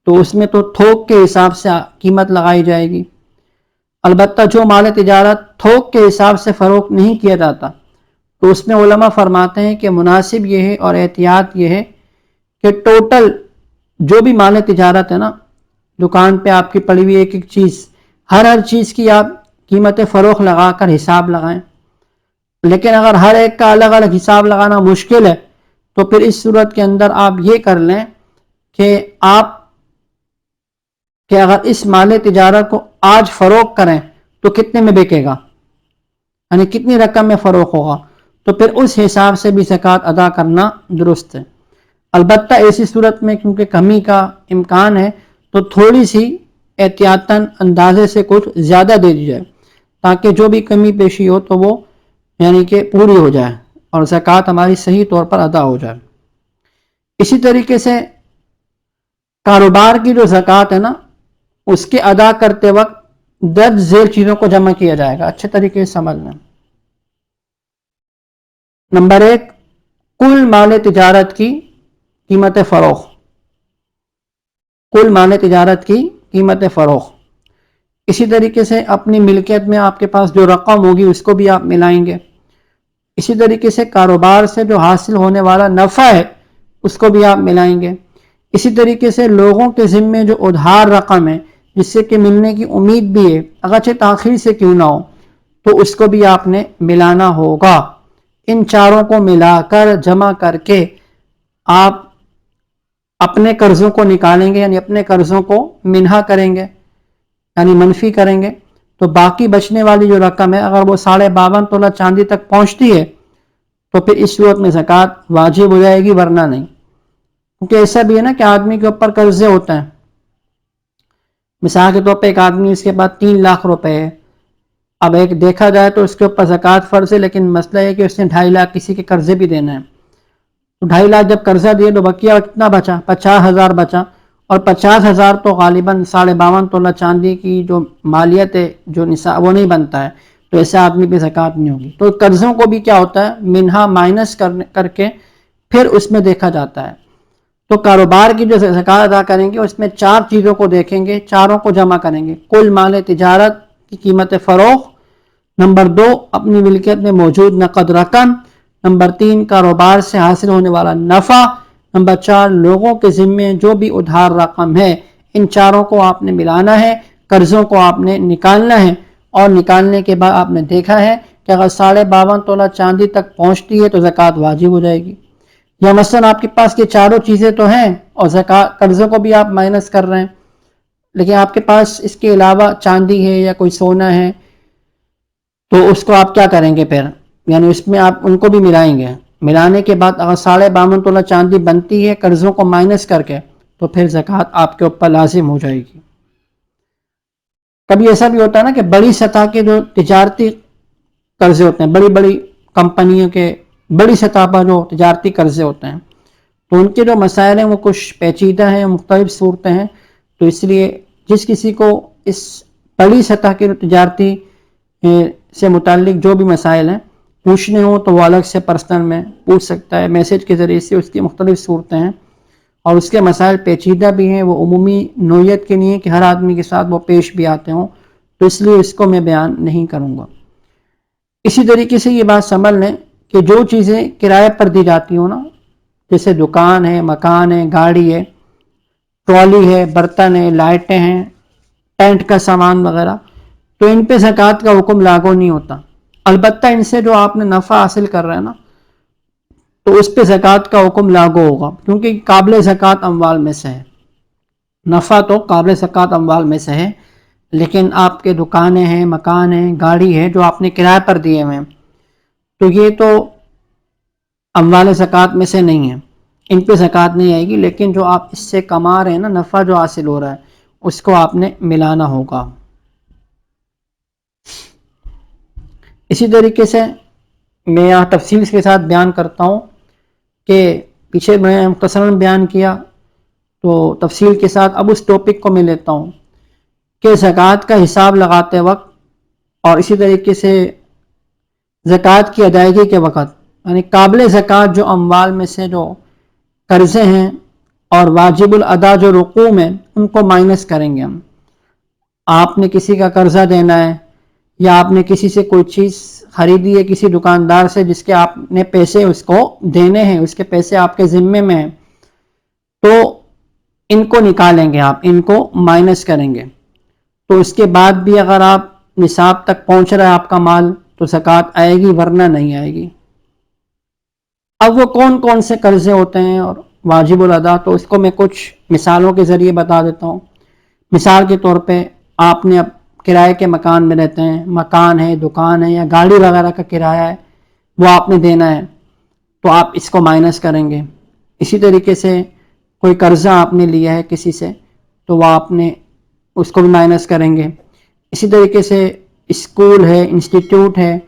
تو اس میں تو تھوک کے حساب سے قیمت لگائی جائے گی. البتہ جو مال تجارت تھوک کے حساب سے فروخت نہیں کیا جاتا تو اس میں علماء فرماتے ہیں کہ مناسب یہ ہے اور احتیاط یہ ہے کہ ٹوٹل جو بھی مال تجارت ہے نا، دکان پہ آپ کی پڑی ہوئی ایک ایک چیز، ہر چیز کی آپ قیمت فروخت لگا کر حساب لگائیں. لیکن اگر ہر ایک کا الگ الگ حساب لگانا مشکل ہے تو پھر اس صورت کے اندر آپ یہ کر لیں کہ اگر اس مال تجارت کو آج فروخت کریں تو کتنے میں بکے گا، یعنی کتنی رقم میں فروخت ہوگا، تو پھر اس حساب سے بھی زکوٰۃ ادا کرنا درست ہے. البتہ ایسی صورت میں کیونکہ کمی کا امکان ہے تو تھوڑی سی احتیاطاً اندازے سے کچھ زیادہ دے دی جائے تاکہ جو بھی کمی پیشی ہو تو وہ یعنی کہ پوری ہو جائے اور زکوٰۃ ہماری صحیح طور پر ادا ہو جائے. اسی طریقے سے کاروبار کی جو زکوٰۃ ہے نا، اس کے ادا کرتے وقت درج ذیل چیزوں کو جمع کیا جائے گا. اچھے طریقے سے سمجھنا. نمبر 1، کل مال تجارت کی قیمت فروخت. کل مال تجارت کی قیمت فروخت. اسی طریقے سے اپنی ملکیت میں آپ کے پاس جو رقم ہوگی اس کو بھی آپ ملائیں گے. اسی طریقے سے کاروبار سے جو حاصل ہونے والا نفع ہے اس کو بھی آپ ملائیں گے. اسی طریقے سے لوگوں کے ذمے جو ادھار رقم ہے جس سے کہ ملنے کی امید بھی ہے اگرچہ تاخیر سے کیوں نہ ہو تو اس کو بھی آپ نے ملانا ہوگا. ان چاروں کو ملا کر جمع کر کے آپ اپنے قرضوں کو نکالیں گے، یعنی اپنے قرضوں کو منہا کریں گے یعنی منفی کریں گے. تو باقی بچنے والی جو رقم ہے اگر وہ 52.5 تولہ چاندی تک پہنچتی ہے تو پھر اس صورت میں زکوٰۃ واجب ہو جائے گی، ورنہ نہیں. کیونکہ ایسا بھی ہے نا کہ آدمی کے اوپر قرضے ہوتے ہیں. مثال کے طور پہ ایک آدمی اس کے پاس 3 لاکھ روپے ہے. اب ایک دیکھا جائے تو اس کے اوپر زکوٰۃ فرض ہے، لیکن مسئلہ ہے کہ اس نے 2.5 لاکھ کسی کے قرضے بھی دینا ہے. تو 2.5 لاکھ جب قرضہ دیے تو بقیہ کتنا بچا؟ 50,000 بچا. اور 50,000 تو غالباً 52.5 تولہ چاندی کی جو مالیت ہے جو نصاب وہ نہیں بنتا ہے، تو ایسے آدمی پہ زکوٰۃ نہیں ہوگی. تو قرضوں کو بھی کیا ہوتا ہے منہا مائنس کر کے پھر اس میں دیکھا جاتا ہے. تو کاروبار کی جو زکوٰۃ ادا کریں گے اس میں 4 چیزوں کو دیکھیں گے، چاروں کو جمع کریں گے. کل مال تجارت کی قیمت فروخت. نمبر 2، اپنی ملکیت میں موجود نقد رقم. نمبر 3، کاروبار سے حاصل ہونے والا نفع. نمبر 4، لوگوں کے ذمے جو بھی ادھار رقم ہے. ان چاروں کو آپ نے ملانا ہے، قرضوں کو آپ نے نکالنا ہے، اور نکالنے کے بعد آپ نے دیکھا ہے کہ اگر 52.5 تولہ چاندی تک پہنچتی ہے تو زکوٰۃ واجب ہو جائے گی. یا مثلا آپ کے پاس یہ چاروں چیزیں تو ہیں اور قرضوں کو بھی آپ مائنس کر رہے ہیں، لیکن آپ کے پاس اس کے علاوہ چاندی ہے یا کوئی سونا ہے تو اس کو آپ کیا کریں گے پھر؟ یعنی اس میں آپ ان کو بھی ملائیں گے. ملانے کے بعد اگر 52.5 تولہ چاندی بنتی ہے قرضوں کو مائنس کر کے تو پھر زکوٰۃ آپ کے اوپر لازم ہو جائے گی. کبھی ایسا بھی ہوتا ہے نا کہ بڑی سطح کے جو تجارتی قرضے ہوتے ہیں، بڑی بڑی کمپنیوں کے بڑی سطح پر جو تجارتی قرضے ہوتے ہیں تو ان کے جو مسائل ہیں وہ کچھ پیچیدہ ہیں، مختلف صورتیں ہیں. تو اس لیے جس کسی کو اس بڑی سطح کے تجارتی سے متعلق جو بھی مسائل ہیں پوچھنے ہوں تو وہ الگ سے پرسنل میں پوچھ سکتا ہے، میسج کے ذریعے سے. اس کی مختلف صورتیں ہیں اور اس کے مسائل پیچیدہ بھی ہیں، وہ عمومی نوعیت کے نہیں ہے کہ ہر آدمی کے ساتھ وہ پیش بھی آتے ہوں، تو اس لیے اس کو میں بیان نہیں کروں گا. اسی طریقے سے یہ بات سمجھ لیں کہ جو چیزیں کرائے پر دی جاتی ہوں نا، جیسے دکان ہے، مکان ہے، گاڑی ہے، ٹرالی ہے، برتن ہے، لائٹیں ہیں، پینٹ کا سامان وغیرہ، تو ان پہ زکوٰۃ کا حکم لاگو نہیں ہوتا. البتہ ان سے جو آپ نے نفع حاصل کر رہے ہیں نا تو اس پہ زکوٰۃ کا حکم لاگو ہوگا، کیونکہ قابل زکوٰۃ اموال میں سے ہے. نفع تو قابل زکوٰۃ اموال میں سے ہے، لیکن آپ کے دکانیں ہیں، مکان ہیں، گاڑی ہے جو آپ نے کرائے پر دیے ہوئے ہیں تو یہ تو اموال زکوٰۃ میں سے نہیں ہے، ان پہ زکوٰۃ نہیں آئے گی. لیکن جو آپ اس سے کما رہے ہیں نا، نفع جو حاصل ہو رہا ہے اس کو آپ نے ملانا ہوگا. اسی طریقے سے میں یہاں تفصیل کے ساتھ بیان کرتا ہوں کہ پیچھے میں مختصراً بیان کیا تو تفصیل کے ساتھ اب اس ٹاپک کو میں لیتا ہوں کہ زکوٰۃ کا حساب لگاتے وقت اور اسی طریقے سے زکوٰۃ کی ادائیگی کے وقت یعنی قابل زکوٰۃ جو اموال میں سے جو قرضے ہیں اور واجب الادا جو رقوم ہیں ان کو مائنس کریں گے ہم. آپ نے کسی کا قرضہ دینا ہے یا آپ نے کسی سے کوئی چیز خریدی ہے کسی دکاندار سے جس کے آپ نے پیسے اس کو دینے ہیں، اس کے پیسے آپ کے ذمے میں ہیں، تو ان کو نکالیں گے، آپ ان کو مائنس کریں گے. تو اس کے بعد بھی اگر آپ نصاب تک پہنچ رہا ہے آپ کا مال تو زکوٰۃ آئے گی، ورنہ نہیں آئے گی. اب وہ کون کون سے قرضے ہوتے ہیں اور واجب الادا، تو اس کو میں کچھ مثالوں کے ذریعے بتا دیتا ہوں. مثال کے طور پہ آپ نے اب کرائے کے مکان میں رہتے ہیں، مکان ہے، دکان ہے یا گاڑی وغیرہ کا کرایہ ہے، وہ آپ نے دینا ہے تو آپ اس کو مائنس کریں گے. اسی طریقے سے کوئی قرضہ آپ نے لیا ہے کسی سے تو وہ آپ نے اس کو بھی مائنس کریں گے. اسی طریقے سے اسکول ہے، انسٹیٹیوٹ ہے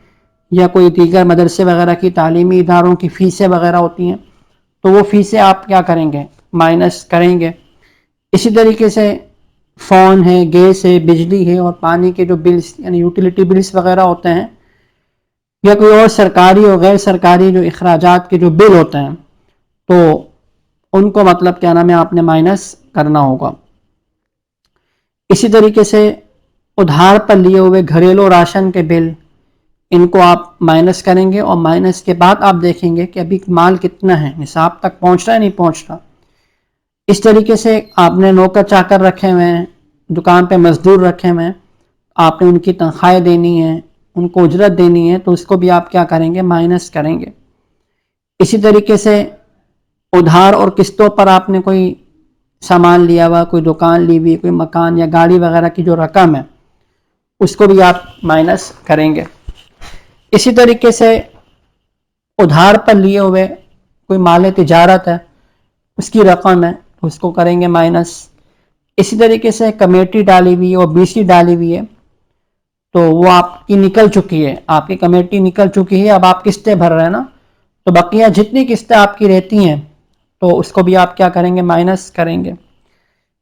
یا کوئی دیگر مدرسے وغیرہ کی تعلیمی اداروں کی فیسیں وغیرہ ہوتی ہیں تو وہ فیسیں آپ کیا کریں گے، مائنس کریں گے. اسی طریقے سے فون ہے، گیس ہے، بجلی ہے اور پانی کے جو بلز یعنی یوٹیلیٹی بلز وغیرہ ہوتے ہیں یا کوئی اور سرکاری اور غیر سرکاری جو اخراجات کے جو بل ہوتے ہیں تو ان کو مطلب کیا نام ہے آپ نے مائنس کرنا ہوگا. اسی طریقے سے ادھار پر لیے ہوئے گھریلو راشن کے بل، ان کو آپ مائنس کریں گے اور مائنس کے بعد آپ دیکھیں گے کہ ابھی مال کتنا ہے، نصاب تک پہنچ رہا ہے نہیں پہنچ رہا. اس طریقے سے آپ نے نوکر چاکر رکھے ہوئے ہیں، دکان پہ مزدور رکھے ہوئے ہیں، آپ نے ان کی تنخواہیں دینی ہے، ان کو اجرت دینی ہے تو اس کو بھی آپ کیا کریں گے، مائنس کریں گے. اسی طریقے سے ادھار اور قسطوں پر آپ نے کوئی سامان لیا ہوا، کوئی دکان لی ہوئی، کوئی مکان یا گاڑی وغیرہ کی جو رقم ہے اس کو بھی آپ مائنس کریں گے. اسی طریقے سے ادھار پر لیے ہوئے کوئی مال تجارت ہے، اس کی رقم ہے تو اس کو کریں گے مائنس. اسی طریقے سے کمیٹی ڈالی ہوئی اور BC ڈالی ہوئی ہے تو وہ آپ کی نکل چکی ہے، آپ کی کمیٹی نکل چکی ہے، اب آپ قسطیں بھر رہے ہیں نا، تو بقیہ جتنی قسطیں آپ کی رہتی ہیں تو اس کو بھی آپ کیا کریں گے، مائنس کریں گے.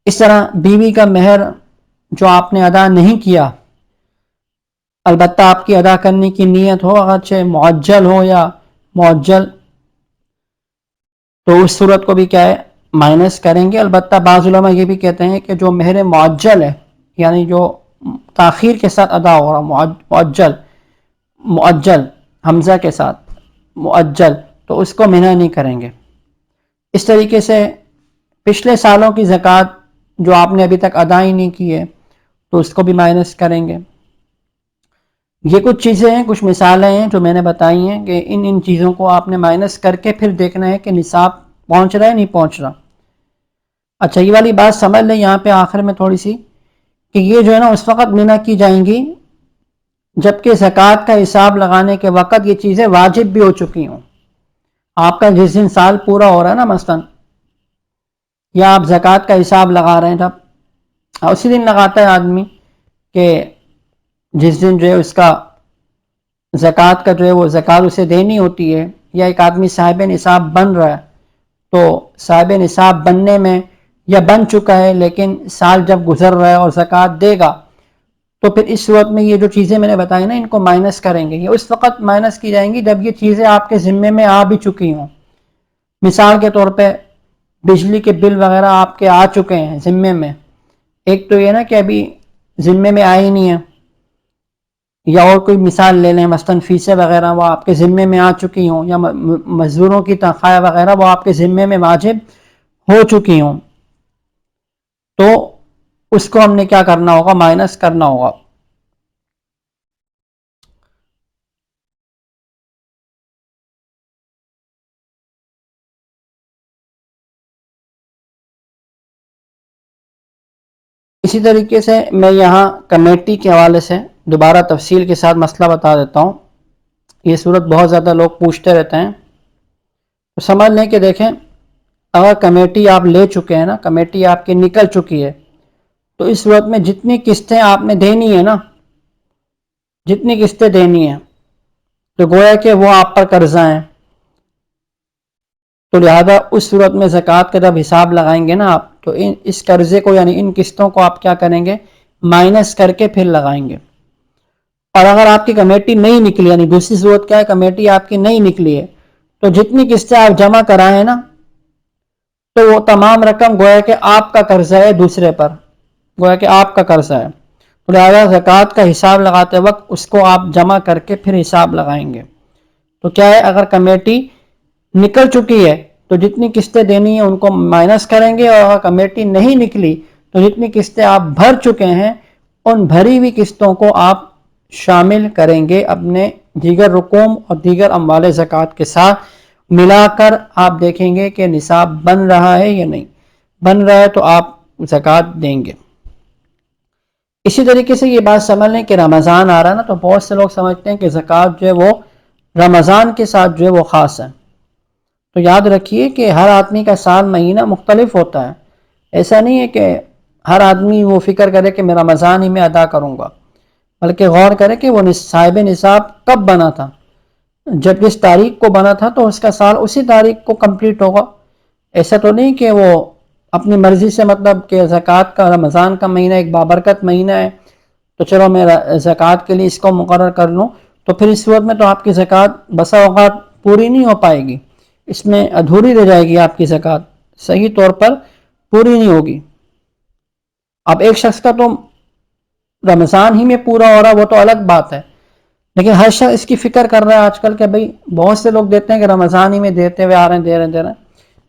اس طرح بیوی کا مہر جو آپ نے ادا نہیں کیا، البتہ آپ کی ادا کرنے کی نیت ہو، اگرچہ معجل ہو یا معجل، تو اس صورت کو بھی کیا ہے، مائنس کریں گے. البتہ بعض علماء یہ بھی کہتے ہیں کہ جو مہر معجل ہے یعنی جو تاخیر کے ساتھ ادا ہو رہا، معجل حمزہ کے ساتھ معجل، تو اس کو منع نہیں کریں گے. اس طریقے سے پچھلے سالوں کی زکوٰۃ جو آپ نے ابھی تک ادا ہی نہیں کی ہے تو اس کو بھی مائنس کریں گے. یہ کچھ چیزیں ہیں، کچھ مثالیں ہیں جو میں نے بتائی ہیں کہ ان چیزوں کو آپ نے مائنس کر کے پھر دیکھنا ہے کہ نصاب پہنچ رہا ہے نہیں پہنچ رہا. اچھا یہ والی بات سمجھ لیں یہاں پہ آخر میں تھوڑی سی، کہ یہ جو ہے نا اس وقت منع کی جائیں گی جبکہ زکوٰۃ کا حساب لگانے کے وقت یہ چیزیں واجب بھی ہو چکی ہوں. آپ کا جس دن سال پورا ہو رہا ہے نا مثلاً، یا آپ زکوٰۃ کا حساب لگا رہے ہیں، جب اسی دن لگاتا ہے آدمی کہ جس دن جو ہے اس کا زکوٰۃ کا جو ہے وہ زکوٰۃ اسے دینی ہوتی ہے، یا ایک آدمی صاحب نصاب بن رہا ہے تو صاحب نصاب بننے میں یا بن چکا ہے لیکن سال جب گزر رہا ہے اور زکوٰۃ دے گا تو پھر اس صورت میں یہ جو چیزیں میں نے بتائی نا ان کو مائنس کریں گے. یہ اس وقت مائنس کی جائیں گی جب یہ چیزیں آپ کے ذمے میں آ بھی چکی ہوں. مثال کے طور پہ بجلی کے بل وغیرہ آپ کے آ چکے ہیں ذمے میں، ایک تو یہ نا کہ ابھی ذمے میں آئی نہیں ہے، یا اور کوئی مثال لے لیں مثلاً فیسیں وغیرہ وہ آپ کے ذمے میں آ چکی ہوں، یا مزدوروں کی تنخواہ وغیرہ وہ آپ کے ذمے میں واجب ہو چکی ہوں، تو اس کو ہم نے کیا کرنا ہوگا، مائنس کرنا ہوگا. اسی طریقے سے میں یہاں کمیٹی کے حوالے سے دوبارہ تفصیل کے ساتھ مسئلہ بتا دیتا ہوں. یہ صورت بہت زیادہ لوگ پوچھتے رہتے ہیں، تو سمجھ لیں کہ دیکھیں اگر کمیٹی آپ لے چکے ہیں نا، کمیٹی آپ کی نکل چکی ہے، تو اس صورت میں جتنی قسطیں آپ نے دینی ہے نا، جتنی قسطیں دینی ہیں تو گویا کہ وہ آپ پر قرضہ ہیں، تو لہذا اس صورت میں زکوٰۃ کا جب حساب لگائیں گے نا آپ تو اس قرضے کو یعنی ان قسطوں کو آپ کیا کریں گے، مائنس کر کے پھر لگائیں گے. اور اگر آپ کی کمیٹی نہیں نکلی، یعنی دوسری صورت کیا ہے، کمیٹی آپ کی نہیں نکلی ہے، تو جتنی قسطیں آپ جمع کرائیں نا، تو وہ تمام رقم گویا کہ آپ کا قرضہ ہے دوسرے پر، گویا کہ آپ کا قرضہ ہے، لہٰذا زکوٰۃ کا حساب لگاتے وقت اس کو آپ جمع کر کے پھر حساب لگائیں گے۔ تو کیا ہے، اگر کمیٹی نکل چکی ہے تو جتنی قسطیں دینی ہیں ان کو مائنس کریں گے، اور اگر کمیٹی نہیں نکلی تو جتنی قسطیں آپ بھر چکے ہیں ان بھری ہوئی قسطوں کو آپ شامل کریں گے اپنے دیگر رقوم اور دیگر اموال زکوٰۃ کے ساتھ ملا کر۔ آپ دیکھیں گے کہ نصاب بن رہا ہے یا نہیں، بن رہا ہے تو آپ زکوٰۃ دیں گے۔ اسی طریقے سے یہ بات سمجھ لیں کہ رمضان آ رہا ہے نا، تو بہت سے لوگ سمجھتے ہیں کہ زکوٰۃ جو ہے وہ رمضان کے ساتھ جو ہے وہ خاص ہے۔ تو یاد رکھیے کہ ہر آدمی کا سال مہینہ مختلف ہوتا ہے، ایسا نہیں ہے کہ ہر آدمی وہ فکر کرے کہ میں رمضان ہی میں ادا کروں گا، بلکہ غور کرے کہ وہ صاحب نصاب کب بنا تھا، جب جس تاریخ کو بنا تھا تو اس کا سال اسی تاریخ کو کمپلیٹ ہوگا۔ ایسا تو نہیں کہ وہ اپنی مرضی سے، مطلب کہ زکوٰۃ کا رمضان کا مہینہ ایک بابرکت مہینہ ہے تو چلو میں زکوٰۃ کے لیے اس کو مقرر کر لوں، تو پھر اس صورت میں تو آپ کی زکوٰۃ بسا اوقات پوری نہیں ہو پائے گی، اس میں ادھوری رہ جائے گی، آپ کی زکوٰۃ صحیح طور پر پوری نہیں ہوگی۔ اب ایک شخص کا تو رمضان ہی میں پورا ہو رہا ہے، وہ تو الگ بات ہے، لیکن ہر شخص اس کی فکر کر رہا ہے آج کل کہ بھئی بہت سے لوگ دیتے ہیں کہ رمضان ہی میں دیتے ہوئے آ رہے ہیں، دے رہے ہیں۔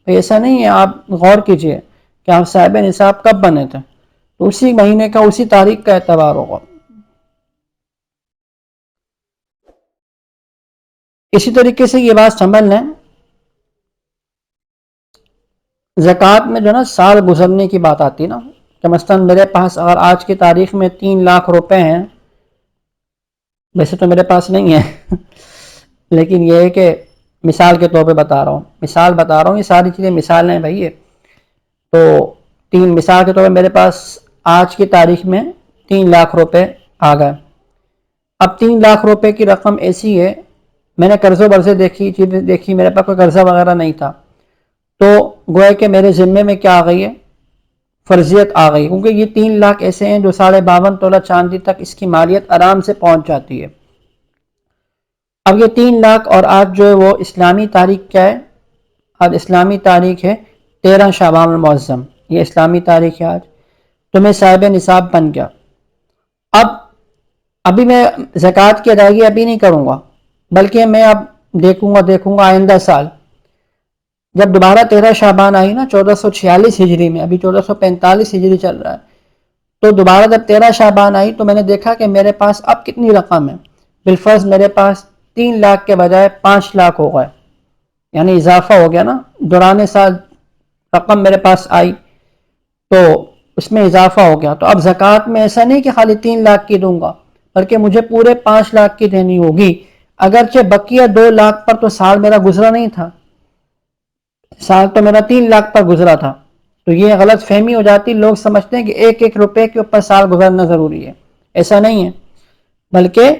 ایسا نہیں ہے، آپ غور کیجئے کہ آپ صاحب نصاب کب بنے تھے، تو اسی مہینے کا اسی تاریخ کا اعتبار ہوگا۔ اسی طریقے سے یہ بات سمجھ لیں، زکوٰۃ میں جو نا سال گزرنے کی بات آتی ہے نا، کہ مثلا میرے پاس اگر آج کی تاریخ میں 3 لاکھ روپے ہیں، ویسے تو میرے پاس نہیں ہے لیکن یہ ہے کہ مثال کے طور پہ بتا رہا ہوں، مثال بتا رہا ہوں، یہ ساری چیزیں مثال ہیں بھائی۔ تو مثال کے طور پہ میرے پاس آج کی تاریخ میں 3 لاکھ روپے آ گئے۔ اب 3 لاکھ روپے کی رقم ایسی ہے، میں نے قرضوں برضے دیکھی، چیزیں دیکھی، میرے پاس کوئی قرضہ وغیرہ نہیں تھا، تو گویا کہ میرے ذمے میں کیا آ گئی ہے، فرضیت آ گئی، کیونکہ یہ 3 لاکھ ایسے ہیں جو 52.5 تولہ چاندی تک اس کی مالیت آرام سے پہنچ جاتی ہے۔ اب یہ 3 لاکھ اور آج جو ہے وہ اسلامی تاریخ کیا ہے، آج اسلامی تاریخ ہے 13 شعبان المعظم، یہ اسلامی تاریخ ہے آج، تو میں صاحب نصاب بن گیا۔ ابھی میں زکوٰۃ کی ادائیگی ابھی نہیں کروں گا، بلکہ میں اب دیکھوں گا آئندہ سال، جب دوبارہ 13 شعبان آئی نا 1446 ہجری میں، ابھی 1445 ہجری چل رہا ہے، تو دوبارہ جب 13 شعبان آئی تو میں نے دیکھا کہ میرے پاس اب کتنی رقم ہے، بالفرض میرے پاس 3 لاکھ کے بجائے 5 لاکھ ہو گئے، یعنی اضافہ ہو گیا نا، دوران سال رقم میرے پاس آئی تو اس میں اضافہ ہو گیا۔ تو اب زکوٰۃ میں ایسا نہیں کہ خالی 3 لاکھ کی دوں گا، بلکہ مجھے پورے 5 لاکھ کی دینی ہوگی، اگرچہ بقیہ 2 لاکھ پر تو سال میرا گزرا نہیں تھا، سال تو میرا 3 لاکھ پر گزرا تھا۔ تو یہ غلط فہمی ہو جاتی، لوگ سمجھتے ہیں کہ ایک ایک روپے کے اوپر سال گزرنا ضروری ہے، ایسا نہیں ہے، بلکہ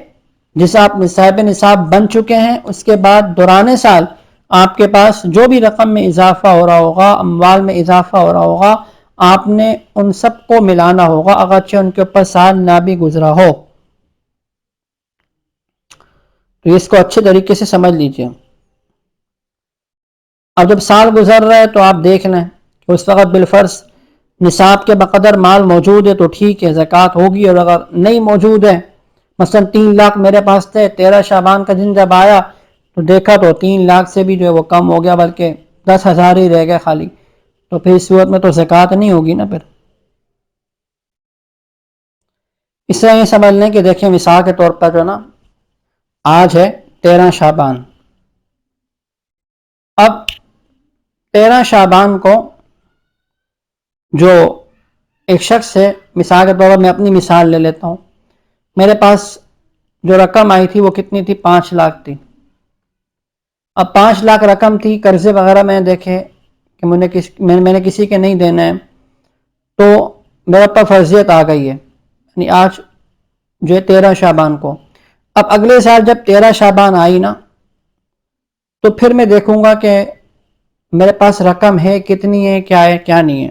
جس آپ صاحب نصاب بن چکے ہیں اس کے بعد دوران سال آپ کے پاس جو بھی رقم میں اضافہ ہو رہا ہوگا، اموال میں اضافہ ہو رہا ہوگا، آپ نے ان سب کو ملانا ہوگا، اگرچہ ان کے اوپر سال نہ بھی گزرا ہو۔ تو اس کو اچھے طریقے سے سمجھ لیجئے۔ اب جب سال گزر رہا ہے تو آپ دیکھ لیں کہ اس وقت بالفرض نصاب کے بقدر مال موجود ہے تو ٹھیک ہے، زکوٰۃ ہوگی، اور اگر نہیں موجود ہے، مثلا 3 لاکھ میرے پاس تھے، 13 شعبان کا دن جب آیا تو دیکھا تو 3 لاکھ سے بھی جو ہے وہ کم ہو گیا، بلکہ 10,000 ہی رہ گئے خالی، تو پھر اس صورت میں تو زکوٰۃ نہیں ہوگی نا۔ پھر اس طرح یہ سمجھ لیں کہ دیکھیں مثال کے طور پر جو نا آج ہے 13 شعبان، اب 13 شعبان کو جو ایک شخص ہے، مثال کے طور پر میں اپنی مثال لے لیتا ہوں، میرے پاس جو رقم آئی تھی وہ کتنی تھی، 5 لاکھ تھی۔ اب 5 لاکھ رقم تھی، قرضے وغیرہ میں دیکھے کہ میں نے کسی کے نہیں دینا ہے، تو میرے پر فرضیت آ گئی ہے، یعنی آج جو ہے 13 شعبان کو۔ اب اگلے سال جب 13 شعبان آئی نا تو پھر میں دیکھوں گا کہ میرے پاس رقم ہے کتنی ہے، کیا ہے کیا نہیں ہے۔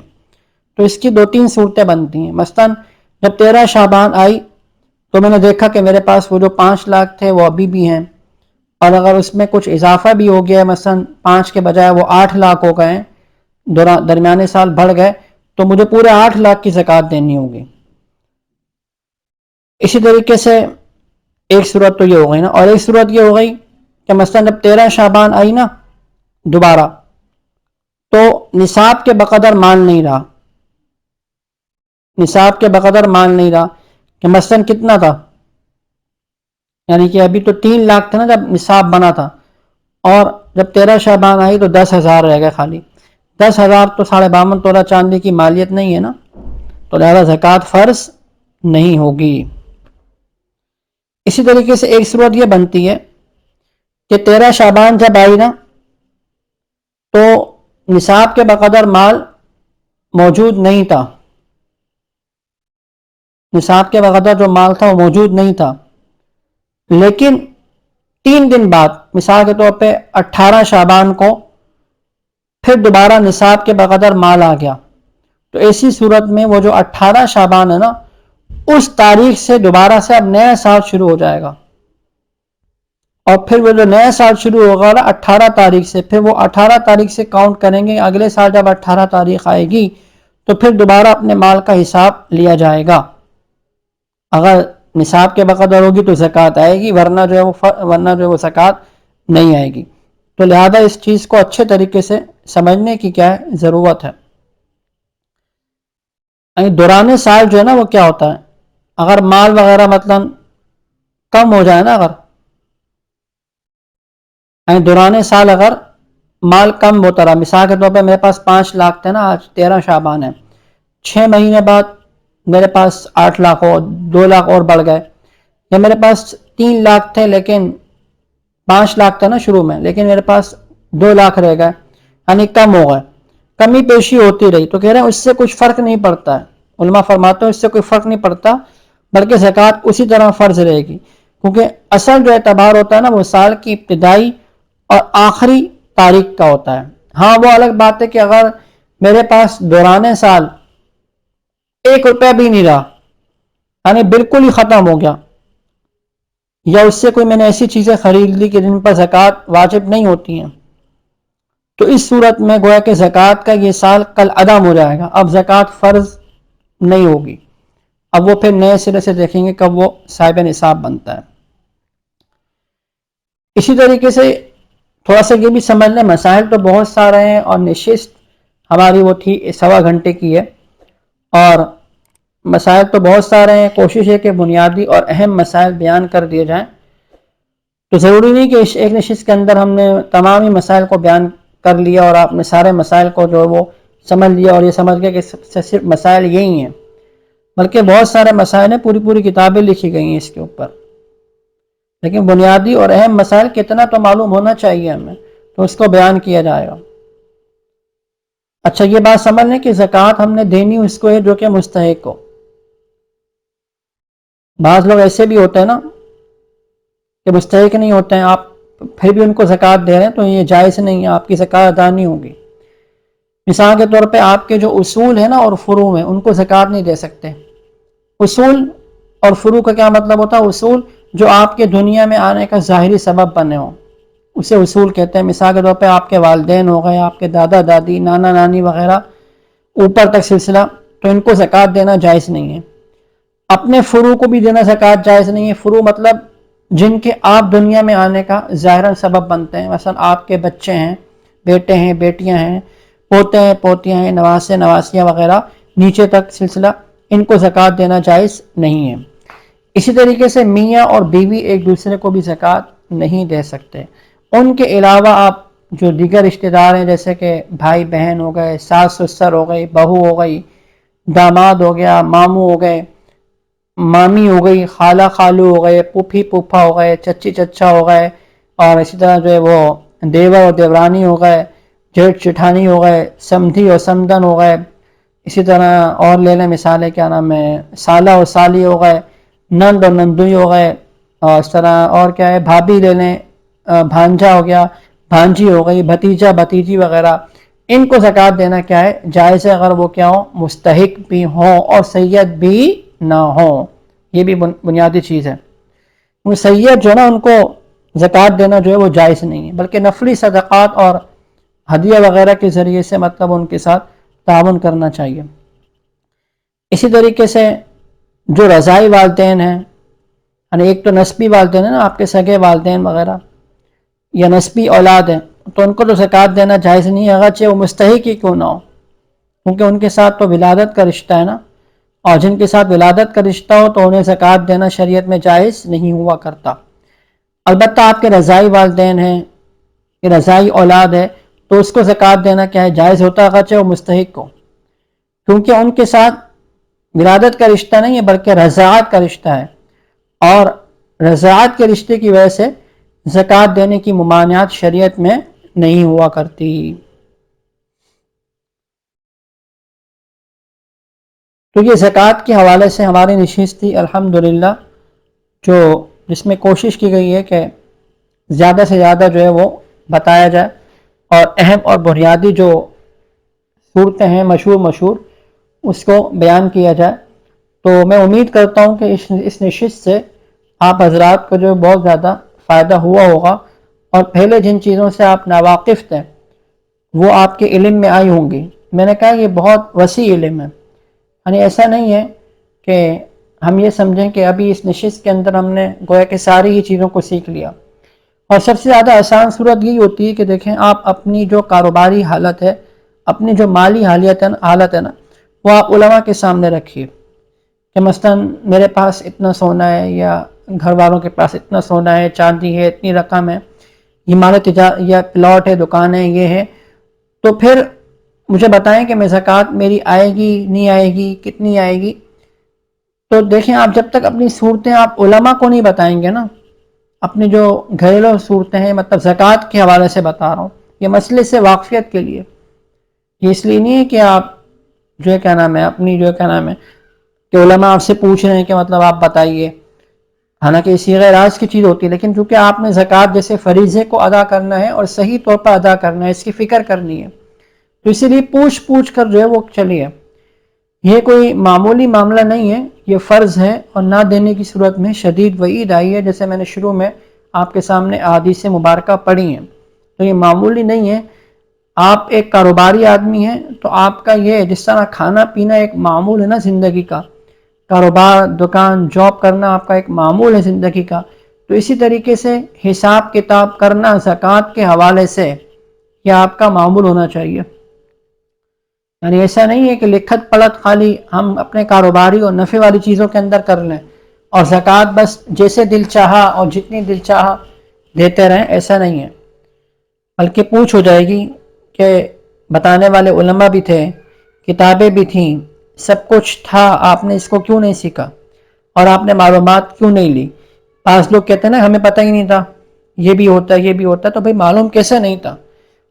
تو اس کی 2-3 صورتیں بنتی ہیں، مثلا جب 13 شعبان آئی تو میں نے دیکھا کہ میرے پاس وہ جو 5 لاکھ تھے وہ ابھی بھی ہیں، اور اگر اس میں کچھ اضافہ بھی ہو گیا، مثلا 5 کے بجائے وہ 8 لاکھ ہو گئے، درمیانے سال بڑھ گئے، تو مجھے پورے 8 لاکھ کی زکوٰۃ دینی ہوگی۔ اسی طریقے سے ایک صورت تو یہ ہو گئی نا، اور ایک صورت یہ ہو گئی کہ مثلا جب 13 شعبان آئی نا دوبارہ، تو نصاب کے بقدر مال نہیں رہا، نصاب کے بقدر مال نہیں رہا، کہ مثلا کتنا تھا، یعنی کہ ابھی تو 3 لاکھ تھا نا جب نصاب بنا تھا، اور جب 13 شعبان آئی تو 10,000 رہ گئے خالی۔ 10,000 تو 52.5 تولہ چاندی کی مالیت نہیں ہے نا، تو لہذا زکوٰۃ فرض نہیں ہوگی۔ اسی طریقے سے ایک صورت یہ بنتی ہے کہ 13 شعبان جب آئی نا تو نصاب کے بقدر مال موجود نہیں تھا، نصاب کے بقدر جو مال تھا وہ موجود نہیں تھا، لیکن 3 دن بعد مثال کے طور پہ 18 شعبان کو پھر دوبارہ نصاب کے بقدر مال آ گیا، تو ایسی صورت میں وہ جو 18 شعبان ہے نا، اس تاریخ سے دوبارہ سے اب نیا سال شروع ہو جائے گا، اور پھر وہ جو نیا سال شروع ہوگا نا 18 تاریخ سے، پھر وہ 18 تاریخ سے کاؤنٹ کریں گے، اگلے سال جب 18 تاریخ آئے گی تو پھر دوبارہ اپنے مال کا حساب لیا جائے گا۔ اگر نصاب کے بقدر ہوگی تو زکوٰۃ آئے گی، ورنہ جو ہے وہ زکوٰۃ نہیں آئے گی۔ تو لہذا اس چیز کو اچھے طریقے سے سمجھنے کی کیا ہے ضرورت ہے۔ دوران سال جو ہے نا وہ کیا ہوتا ہے، اگر مال وغیرہ مطلب کم ہو جائے نا، اگر دوران سال اگر مال کم ہوتا رہا، مثال کے طور پہ میرے پاس 5 لاکھ تھے نا، آج 13 شعبان ہے، 6 مہینے بعد میرے پاس 8 لاکھ اور 2 لاکھ اور بڑھ گئے، یا میرے پاس 3 لاکھ تھے لیکن 5 لاکھ تھا نا شروع میں، لیکن میرے پاس 2 لاکھ رہ گئے، یعنی کم ہو گئے، کمی بیشی ہوتی رہی، تو کہہ رہے ہیں اس سے کچھ فرق نہیں پڑتا ہے، علماء فرماتے ہیں اس سے کوئی فرق نہیں پڑتا، بلکہ زکوٰۃ اسی طرح فرض رہے گی، کیونکہ اصل جو اعتبار ہوتا ہے نا وہ سال کی ابتدائی اور آخری تاریخ کا ہوتا ہے۔ ہاں وہ الگ بات ہے کہ اگر میرے پاس دوران سال 1 روپیہ بھی نہیں رہا، یعنی بالکل ہی ختم ہو گیا، یا اس سے کوئی میں نے ایسی چیزیں خرید لی کہ جن پر زکوٰۃ واجب نہیں ہوتی ہیں، تو اس صورت میں گویا کہ زکوٰۃ کا یہ سال کل عدم ہو جائے گا، اب زکوٰۃ فرض نہیں ہوگی، اب وہ پھر نئے سرے سے دیکھیں گے کب وہ صاحب نصاب بنتا ہے۔ اسی طریقے سے تھوڑا سا یہ بھی سمجھ لیں، مسائل تو بہت سارے ہیں، اور نشست ہماری وہ تھی 1.25 گھنٹے کی ہے، اور مسائل تو بہت سارے ہیں، کوشش ہے کہ بنیادی اور اہم مسائل بیان کر دیے جائیں، تو ضروری نہیں کہ ایک نشست کے اندر ہم نے تمام ہی مسائل کو بیان کر لیا اور آپ نے سارے مسائل کو جو وہ سمجھ لیا اور یہ سمجھ گیا کہ صرف مسائل یہی ہیں، بلکہ بہت سارے مسائل ہیں، پوری کتابیں لکھی گئی ہیں اس کے اوپر، لیکن بنیادی اور اہم مسائل کتنا تو معلوم ہونا چاہیے ہمیں، تو اس کو بیان کیا جائے گا۔ اچھا یہ بات سمجھ لیں کہ زکوٰۃ ہم نے دینی اس کو ہے جو کہ مستحق ہو۔ بعض لوگ ایسے بھی ہوتے ہیں نا کہ مستحق نہیں ہوتے ہیں، آپ پھر بھی ان کو زکوٰۃ دے رہے ہیں، تو یہ جائز نہیں ہے، آپ کی زکوٰۃ ادا نہیں ہوگی۔ مثال کے طور پہ آپ کے جو اصول ہیں نا اور فروع ہیں ان کو زکوٰۃ نہیں دے سکتے۔ اصول اور فروع کا کیا مطلب ہوتا ہے؟ اصول جو آپ کے دنیا میں آنے کا ظاہری سبب بنے ہوں اسے اصول کہتے ہیں۔ مثال کے طور پہ آپ کے والدین ہو گئے، آپ کے دادا دادی، نانا نانی وغیرہ اوپر تک سلسلہ، تو ان کو زکوٰۃ دینا جائز نہیں ہے۔ اپنے فروع کو بھی دینا زکوٰۃ جائز نہیں ہے۔ فروع مطلب جن کے آپ دنیا میں آنے کا ظاہراً سبب بنتے ہیں، مثلا آپ کے بچے ہیں، بیٹے ہیں، بیٹیاں ہیں، پوتے ہیں، پوتیاں ہیں، نواسے نواسیاں وغیرہ نیچے تک سلسلہ، ان کو زکوٰۃ دینا جائز نہیں ہے۔ اسی طریقے سے میاں اور بیوی ایک دوسرے کو بھی زکوٰۃ نہیں دے سکتے۔ ان کے علاوہ آپ جو دیگر رشتہ دار ہیں جیسے کہ بھائی بہن ہو گئے، ساس سسر ہو گئی، بہو ہو گئی، داماد ہو گیا، ماموں ہو گئے، مامی ہو گئی، خالہ خالو ہو گئے، پھوپھی پھوپھا ہو گئے، چچی چچا ہو گئے، اور اسی طرح جو ہے وہ دیور اور دیورانی ہو گئے، جیٹھ جٹھانی ہو گئے، سمدھی اور سمدن ہو گئے، اسی طرح اور لے لیں مثالیں، کیا نام ہے، سالہ اور سالی ہو گئے، نند اور نندوئی ہو گئے، اور اس طرح اور کیا ہے، بھابھی لے لیں، بھانجا ہو گیا، بھانجی ہو گئی، بھتیجا بھتیجی وغیرہ، ان کو زکوٰۃ دینا کیا ہے جائز ہے، اگر وہ کیا ہو مستحق بھی ہوں اور سید بھی نہ ہوں، یہ بھی بنیادی چیز ہے. مسیت جو ہے نا ان کو زکوٰۃ دینا جو ہے وہ جائز نہیں ہے، بلکہ نفلی صدقات اور ہدیہ وغیرہ کے ذریعے سے مطلب ان کے ساتھ تعاون کرنا چاہیے. اسی طریقے سے جو رضائی والدین ہیں، یعنی ایک تو نسبی والدین ہیں نا، آپ کے سگے والدین وغیرہ، یا نسبی اولاد ہیں، تو ان کو تو زکوٰۃ دینا جائز نہیں ہے، اگرچہ وہ مستحق ہی کیوں نہ ہو، کیونکہ ان کے ساتھ تو ولادت کا رشتہ ہے نا، اور جن کے ساتھ ولادت کا رشتہ ہو تو انہیں زکوٰۃ دینا شریعت میں جائز نہیں ہوا کرتا. البتہ آپ کے رضائی والدین ہیں، یہ رضائی اولاد ہے، تو اس کو زکوٰۃ دینا کیا ہے، جائز ہوتا ہے، اگرچہ وہ مستحق ہو، کیونکہ ان کے ساتھ ولادت کا رشتہ نہیں ہے بلکہ رضاعت کا رشتہ ہے، اور رضاعت کے رشتے کی وجہ سے زکوٰۃ دینے کی ممانعت شریعت میں نہیں ہوا کرتی. تو یہ زکوٰۃ کے حوالے سے ہماری نشست تھی الحمدللہ، جس میں کوشش کی گئی ہے کہ زیادہ سے زیادہ جو ہے وہ بتایا جائے، اور اہم اور بنیادی جو صورتیں ہیں مشہور اس کو بیان کیا جائے. تو میں امید کرتا ہوں کہ اس نشست سے آپ حضرات کو جو بہت زیادہ فائدہ ہوا ہوگا، اور پہلے جن چیزوں سے آپ ناواقف تھے وہ آپ کے علم میں آئی ہوں گی. میں نے کہا یہ بہت وسیع علم ہے، یعنی ایسا نہیں ہے کہ ہم یہ سمجھیں کہ ابھی اس نشست کے اندر ہم نے گویا کہ ساری ہی چیزوں کو سیکھ لیا. اور سب سے زیادہ آسان صورت یہی ہوتی ہے کہ دیکھیں آپ اپنی جو کاروباری حالت ہے، اپنی جو مالی حالت ہے نا، وہ آپ علماء کے سامنے رکھیے کہ مثلا میرے پاس اتنا سونا ہے، یا گھر والوں کے پاس اتنا سونا ہے، چاندی ہے، اتنی رقم ہے، یہ مال یا پلاٹ ہے، دکان ہے، یہ ہے، تو پھر مجھے بتائیں کہ میں زکوٰۃ میری آئے گی نہیں آئے گی، کتنی آئے گی. تو دیکھیں آپ جب تک اپنی صورتیں آپ علماء کو نہیں بتائیں گے نا، اپنی جو گھریلو صورتیں ہیں، مطلب زکوٰۃ کے حوالے سے بتا رہا ہوں، یہ مسئلے سے واقفیت کے لیے، یہ اس لیے نہیں ہے کہ آپ جو ہے کیا نام ہے اپنی جو ہے کیا نام ہے کہ علماء آپ سے پوچھ رہے ہیں کہ مطلب آپ بتائیے، حالانکہ اسی غیر راز کی چیز ہوتی ہے، لیکن چونکہ آپ نے زکوٰۃ جیسے فریضے کو ادا کرنا ہے اور صحیح طور پر ادا کرنا ہے، اس کی فکر کرنی ہے، تو اسی لیے پوچھ کر جو ہے وہ چلیے. یہ کوئی معمولی معاملہ نہیں ہے، یہ فرض ہے، اور نہ دینے کی صورت میں شدید وعید آئی ہے، جیسے میں نے شروع میں آپ کے سامنے احادیث مبارکہ پڑھی ہیں. تو یہ معمولی نہیں ہے. آپ ایک کاروباری آدمی ہیں تو آپ کا یہ جس طرح کھانا پینا ایک معمول ہے نا زندگی کا، کاروبار، دکان، جاب کرنا آپ کا ایک معمول ہے زندگی کا، تو اسی طریقے سے حساب کتاب کرنا زکوٰۃ کے حوالے سے یہ آپ کا معمول ہونا چاہیے. یعنی ایسا نہیں ہے کہ لکھت پڑھت خالی ہم اپنے کاروباری اور نفع والی چیزوں کے اندر کر لیں اور زکوٰۃ بس جیسے دل چاہا اور جتنی دل چاہا دیتے رہیں، ایسا نہیں ہے. بلکہ پوچھ ہو جائے گی کہ بتانے والے علماء بھی تھے، کتابیں بھی تھیں، سب کچھ تھا، آپ نے اس کو کیوں نہیں سیکھا اور آپ نے معلومات کیوں نہیں لی. بعض لوگ کہتے ہیں نا ہمیں پتہ ہی نہیں تھا، یہ بھی ہوتا ہے، یہ بھی ہوتا ہے، تو بھئی معلوم کیسے نہیں تھا؟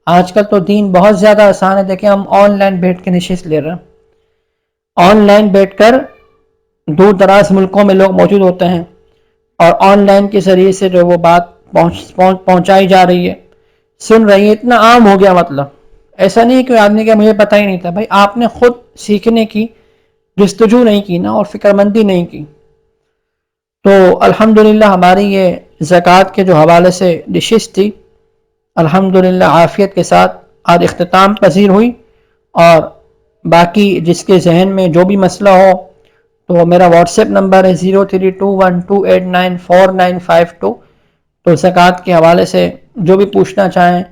آج کل تو دین بہت زیادہ آسان ہے. دیکھیں ہم آن لائن بیٹھ کے نشست لے رہے ہیں، آن لائن بیٹھ کر دور دراز ملکوں میں لوگ موجود ہوتے ہیں، اور آن لائن کے ذریعے سے جو وہ بات پہنچائی جا رہی ہے، سن رہی ہے، اتنا عام ہو گیا. مطلب ایسا نہیں کہ آدمی کہ مجھے پتہ ہی نہیں تھا. بھائی آپ نے خود سیکھنے کی جستجو نہیں کی نا، اور فکر مندی نہیں کی. تو الحمدللہ ہماری یہ زکوٰۃ کے جو حوالے سے نشست تھی الحمدللہ عافیت کے ساتھ آج اختتام پذیر ہوئی. اور باقی جس کے ذہن میں جو بھی مسئلہ ہو تو میرا واٹس ایپ نمبر ہے 0321289495 تو زکوٰۃ کے حوالے سے جو بھی پوچھنا چاہیں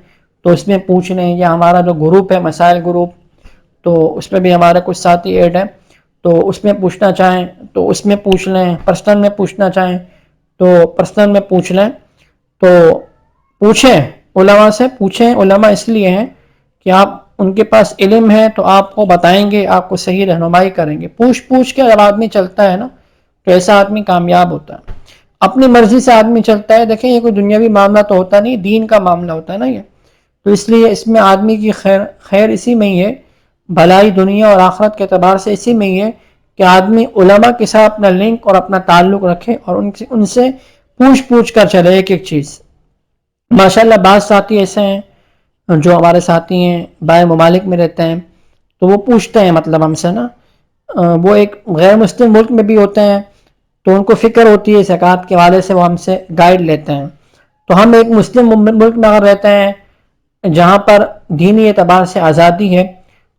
تو اس میں پوچھ لیں، یا ہمارا جو گروپ ہے مسائل گروپ، تو اس میں بھی ہمارے کچھ ساتھی ایڈ ہیں، تو اس میں پوچھنا چاہیں تو اس میں پوچھ لیں، پرسنل میں پوچھنا چاہیں تو پرسنل میں پوچھ لیں. تو پوچھیں، علماء سے پوچھیں. علماء اس لیے ہیں کہ آپ ان کے پاس علم ہے تو آپ کو بتائیں گے، آپ کو صحیح رہنمائی کریں گے. پوچھ کے جب آدمی چلتا ہے نا تو ایسا آدمی کامیاب ہوتا ہے. اپنی مرضی سے آدمی چلتا ہے، دیکھیں یہ کوئی دنیاوی معاملہ تو ہوتا نہیں، دین کا معاملہ ہوتا ہے نا یہ، تو اس لیے اس میں آدمی کی خیر اسی میں ہی ہے، بھلائی دنیا اور آخرت کے اعتبار سے اسی میں ہی ہے کہ آدمی علماء کے ساتھ اپنا لنک اور اپنا تعلق رکھے اور ان سے پوچھ کر چلے ایک ایک چیز. ماشاءاللہ بعض ساتھی ایسے ہیں جو ہمارے ساتھی ہیں باہر ممالک میں رہتے ہیں، تو وہ پوچھتے ہیں مطلب ہم سے نا، وہ ایک غیر مسلم ملک میں بھی ہوتے ہیں تو ان کو فکر ہوتی ہے زکوٰۃ کے حوالے سے، وہ ہم سے گائیڈ لیتے ہیں۔ تو ہم ایک مسلم ملک میں اگر رہتے ہیں جہاں پر دینی اعتبار سے آزادی ہے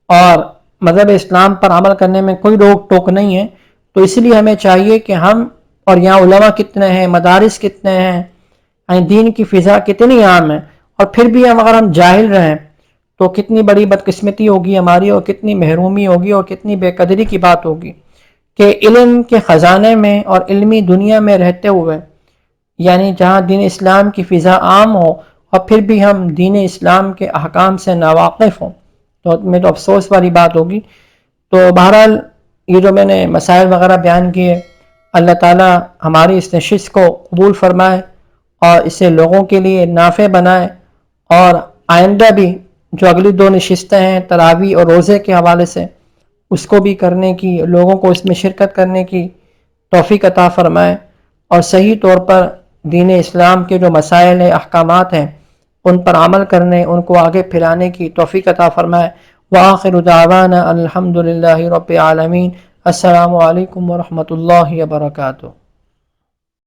اور مذہب اسلام پر عمل کرنے میں کوئی روک ٹوک نہیں ہے، تو اس لیے ہمیں چاہیے کہ ہم، اور یہاں علماء کتنے ہیں، مدارس کتنے ہیں، دین کی فضا کتنی عام ہے، اور پھر بھی اگر ہم جاہل رہیں تو کتنی بڑی بدقسمتی ہوگی ہماری، اور کتنی محرومی ہوگی، اور کتنی بے قدری کی بات ہوگی کہ علم کے خزانے میں اور علمی دنیا میں رہتے ہوئے، یعنی جہاں دین اسلام کی فضا عام ہو، اور پھر بھی ہم دین اسلام کے احکام سے ناواقف ہوں، تو میں تو افسوس والی بات ہوگی۔ تو بہرحال یہ جو میں نے مسائل وغیرہ بیان کیے، اللہ تعالی ہماری اس نشست کو قبول فرمائے اور اسے لوگوں کے لیے نافع بنائے، اور آئندہ بھی جو اگلی 2 نشستیں ہیں تراویح اور روزے کے حوالے سے، اس کو بھی کرنے کی، لوگوں کو اس میں شرکت کرنے کی توفیق عطا فرمائے، اور صحیح طور پر دین اسلام کے جو مسائل ہیں، احکامات ہیں، ان پر عمل کرنے، ان کو آگے پھیلانے کی توفیق عطا فرمائے۔ وآخر دعوانا الحمد للہ رب العالمین۔ السلام علیکم ورحمۃ اللہ وبرکاتہ۔